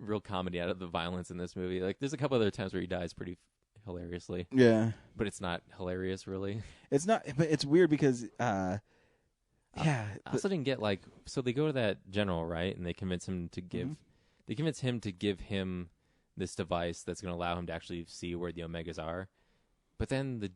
real comedy out of the violence in this movie. Like, there's a couple other times where he dies pretty hilariously. Yeah. But it's not hilarious, really. It's not, but it's weird because... I also didn't get like, so they go to that general, right, and they convince him to give, they convince him to give him this device that's going to allow him to actually see where the Omegas are. But then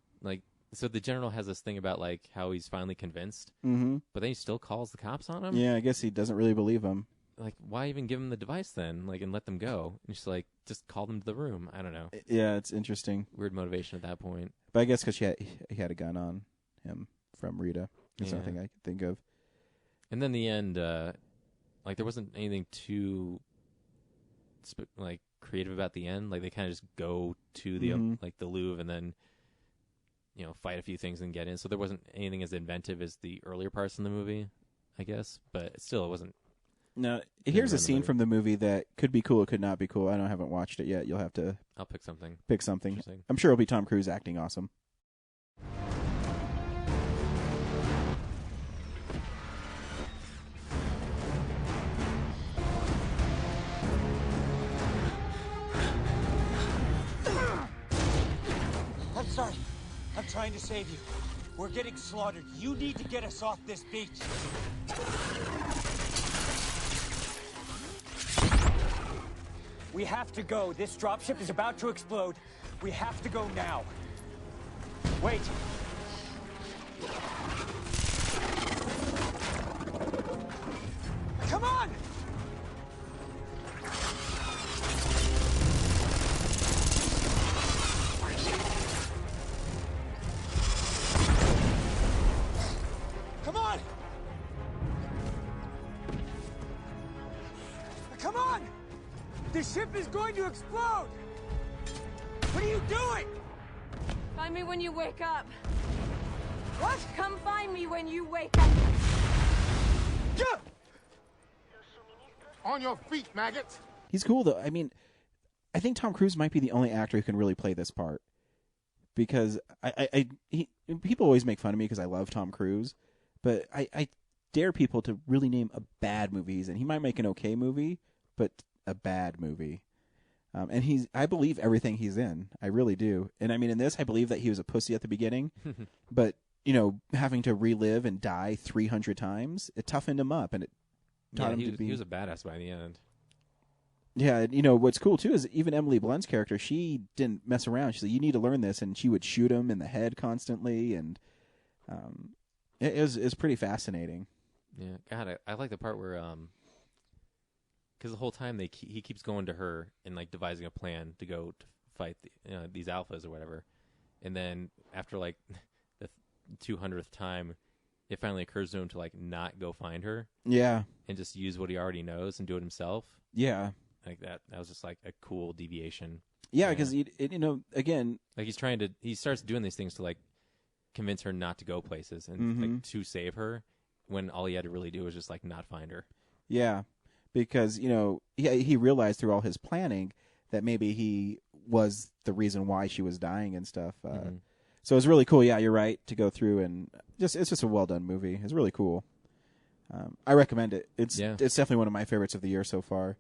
so the general has this thing about like how he's finally convinced, but then he still calls the cops on him. Yeah, I guess he doesn't really believe him. Like, why even give him the device then, like, and let them go? And just like, just call them to the room. I don't know. Yeah, it's interesting. Weird motivation at that point. But I guess because he had a gun on him from Rita. There's nothing I can think of. And then the end, like, there wasn't anything too, like, creative about the end. Like, they kind of just go to the, like, the Louvre and then, you know, fight a few things and get in. So there wasn't anything as inventive as the earlier parts in the movie, I guess. But still, it wasn't. Now, here's a scene from the movie that could be cool, it could not be cool. I haven't watched it yet. You'll have to... I'll pick something. I'm sure it'll be Tom Cruise acting awesome. I'm sorry. I'm trying to save you. We're getting slaughtered. You need to get us off this beach. We have to go. This dropship is about to explode. We have to go now. Wait. Come on! ship is going to explode! What are you doing? Find me when you wake up. What? Come find me when you wake up. On your feet, maggots! He's cool, though. I mean, I think Tom Cruise might be the only actor who can really play this part. Because people always make fun of me because I love Tom Cruise. But I dare people to really name a bad movie. And he might make an okay movie, but a bad movie. And I believe everything he's in. I really do. And I mean, in this, I believe that he was a pussy at the beginning. But, having to relive and die 300 times, it toughened him up. And it taught him to be... He was a badass by the end. Yeah, what's cool, too, is even Emily Blunt's character, she didn't mess around. She said, you need to learn this, and she would shoot him in the head constantly, and it was pretty fascinating. Yeah, God, I like the part where, because the whole time he keeps going to her and, like, devising a plan to go to fight these alphas or whatever, and then after, like, the 200th time, it finally occurs to him to, like, not go find her. Yeah. And just use what he already knows and do it himself. Yeah. Like that was just like a cool deviation. Yeah, because again, like he starts doing these things to like convince her not to go places and like to save her, when all he had to really do was just like not find her. Yeah, because he realized through all his planning that maybe he was the reason why she was dying and stuff. So it was really cool. Yeah, you're right, to go through and it's just a well done movie. It's really cool. I recommend it. It's definitely one of my favorites of the year so far.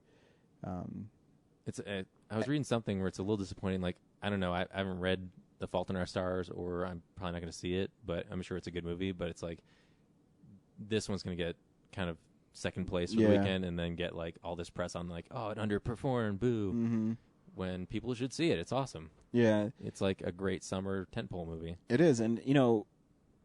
I was reading something where it's a little disappointing. Like, I don't know, I haven't read The Fault in Our Stars, or I'm probably not going to see it, but I'm sure it's a good movie. But it's like, this one's going to get kind of second place for the weekend, and then get like all this press on like, oh, it underperformed, boo. When people should see it. It's awesome. Yeah. It's like a great summer tentpole movie. It is, and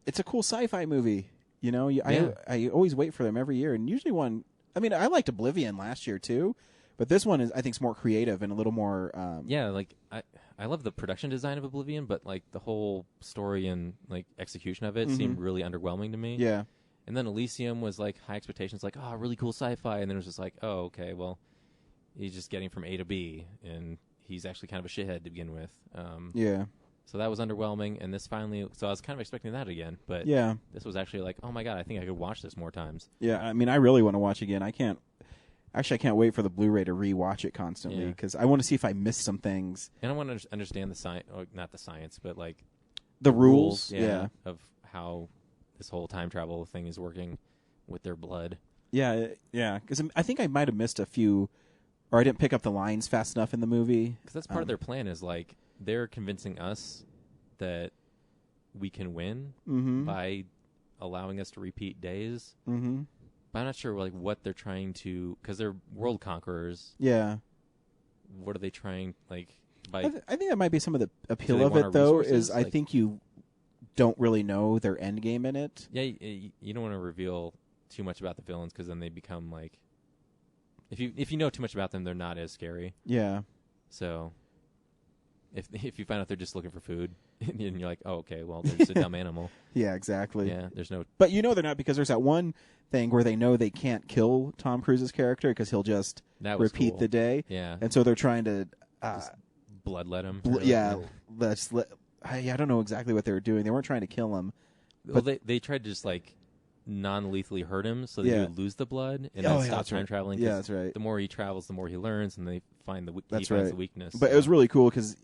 it's a cool sci-fi movie. I always wait for them every year, and usually I liked Oblivion last year too. But this one I think, is more creative and a little more... like, I love the production design of Oblivion, but, like, the whole story and, like, execution of it seemed really underwhelming to me. Yeah. And then Elysium was, like, high expectations, like, oh, really cool sci-fi. And then it was just like, oh, okay, well, he's just getting from A to B, and he's actually kind of a shithead to begin with. Yeah. So that was underwhelming, and this finally... So I was kind of expecting that again, but this was actually like, oh, my God, I think I could watch this more times. Yeah, I mean, I really want to watch again. I can't wait for the Blu-ray to re-watch it constantly, because I want to see if I missed some things. And I want to understand the science, not the science, but like the rules of how this whole time travel thing is working with their blood. Yeah, because I think I might have missed a few, or I didn't pick up the lines fast enough in the movie. Because that's part of their plan, is like they're convincing us that we can win by allowing us to repeat days. Mm-hmm. But I'm not sure like what they're trying to, because they're world conquerors. Yeah. What are they trying, like, by... I think that might be some of the appeal of it, though, is I think you don't really know their end game in it. Yeah, you don't want to reveal too much about the villains, because then they become, like... If you know too much about them, they're not as scary. Yeah. So, if you find out they're just looking for food, and you're like, oh, okay, well, they're just a dumb animal. Yeah, exactly. Yeah, there's no... But they're not, because there's that one thing where they know they can't kill Tom Cruise's character because he'll just repeat the day. Yeah. And so they're trying to... bloodlet him. I don't know exactly what they were doing. They weren't trying to kill him. Well, they tried to just, like, non-lethally hurt him so that he would lose the blood and then stop time traveling. Yeah, that's right. The more he travels, the more he learns, and they find the finds the weakness. But it was really cool because,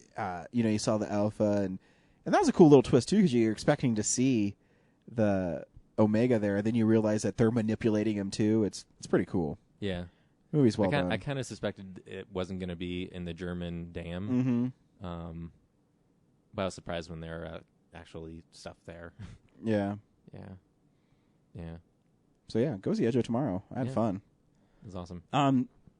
you saw the Alpha, and that was a cool little twist, too, because you're expecting to see the Omega there, and then you realize that they're manipulating him, too. It's pretty cool. Yeah. Movie's well done. I kind of suspected it wasn't going to be in the German dam. Mm-hmm. But I was surprised when there were actually stuff there. Yeah. Yeah. So, go see Edjo tomorrow. I had fun. It was awesome.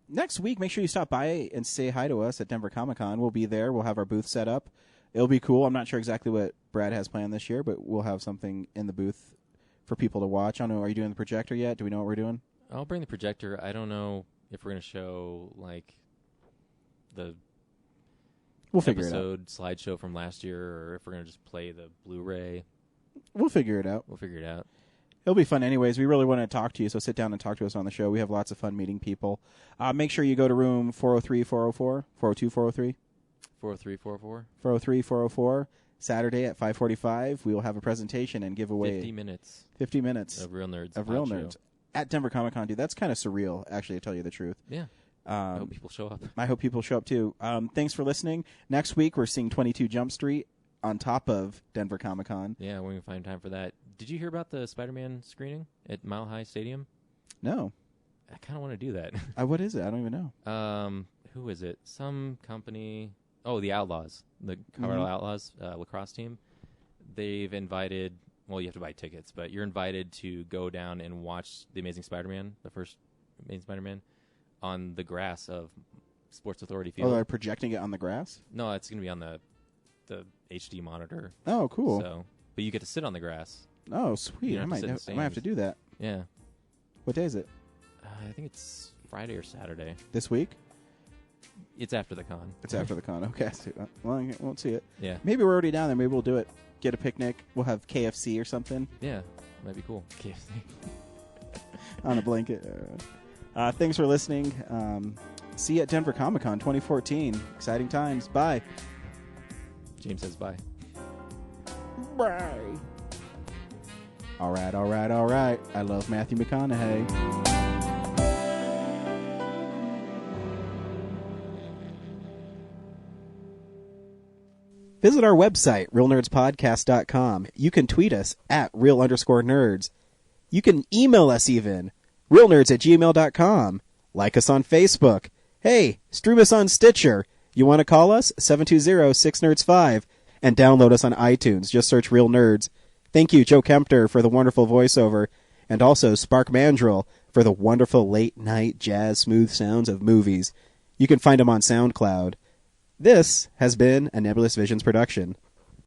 Next week, make sure you stop by and say hi to us at Denver Comic-Con. We'll be there. We'll have our booth set up. It'll be cool. I'm not sure exactly what Brad has planned this year, but we'll have something in the booth for people to watch. I don't know. Are you doing the projector yet? Do we know what we're doing? I'll bring the projector. I don't know if we're going to show, like, the episode slideshow from last year, or if we're going to just play the Blu-ray. We'll figure it out. It'll It'll be fun anyways. We really want to talk to you, so sit down and talk to us on the show. We have lots of fun meeting people. Make sure you go to room 403, 404, 402, 403. 403, 404. 403, 404. Saturday at 5:45, we will have a presentation and give away 50 minutes. 50 minutes of Real Nerds. Of Real Nerds. At Denver Comic Con, dude. That's kind of surreal, actually, to tell you the truth. Yeah. I hope people show up. I hope people show up, too. Thanks for listening. Next week, we're seeing 22 Jump Street on top of Denver Comic Con. Yeah, we're going to find time for that. Did you hear about the Spider-Man screening at Mile High Stadium? No. I kind of want to do that. What is it? I don't even know. Who is it? Some company. Oh, the Outlaws. The Colorado Outlaws lacrosse team. They've invited... Well, you have to buy tickets, but you're invited to go down and watch The Amazing Spider-Man, the first Amazing Spider-Man, on the grass of Sports Authority Field. Oh, they're projecting it on the grass? No, it's going to be on the HD monitor. Oh, cool. So, but you get to sit on the grass. Oh, sweet. I might have to do that. Yeah. What day is it? I think it's Friday or Saturday. This week? It's after the con. It's after the con. Okay. Well, I won't see it. Yeah. Maybe we're already down there. Maybe we'll do it. Get a picnic. We'll have KFC or something. Yeah. Might be cool. KFC. On a blanket. Thanks for listening. See you at Denver Comic Con 2014. Exciting times. Bye. James says bye. Bye. All right. I love Matthew McConaughey. Visit our website, realnerdspodcast.com. You can tweet us at real_nerds. You can email us even, realnerds@gmail.com. Like us on Facebook. Hey, stream us on Stitcher. You want to call us? 720-6nerds5. And download us on iTunes. Just search Real Nerds. Thank you, Joe Kempter, for the wonderful voiceover. And also Spark Mandrill for the wonderful late-night jazz smooth sounds of movies. You can find them on SoundCloud. This has been a Nebulous Visions production.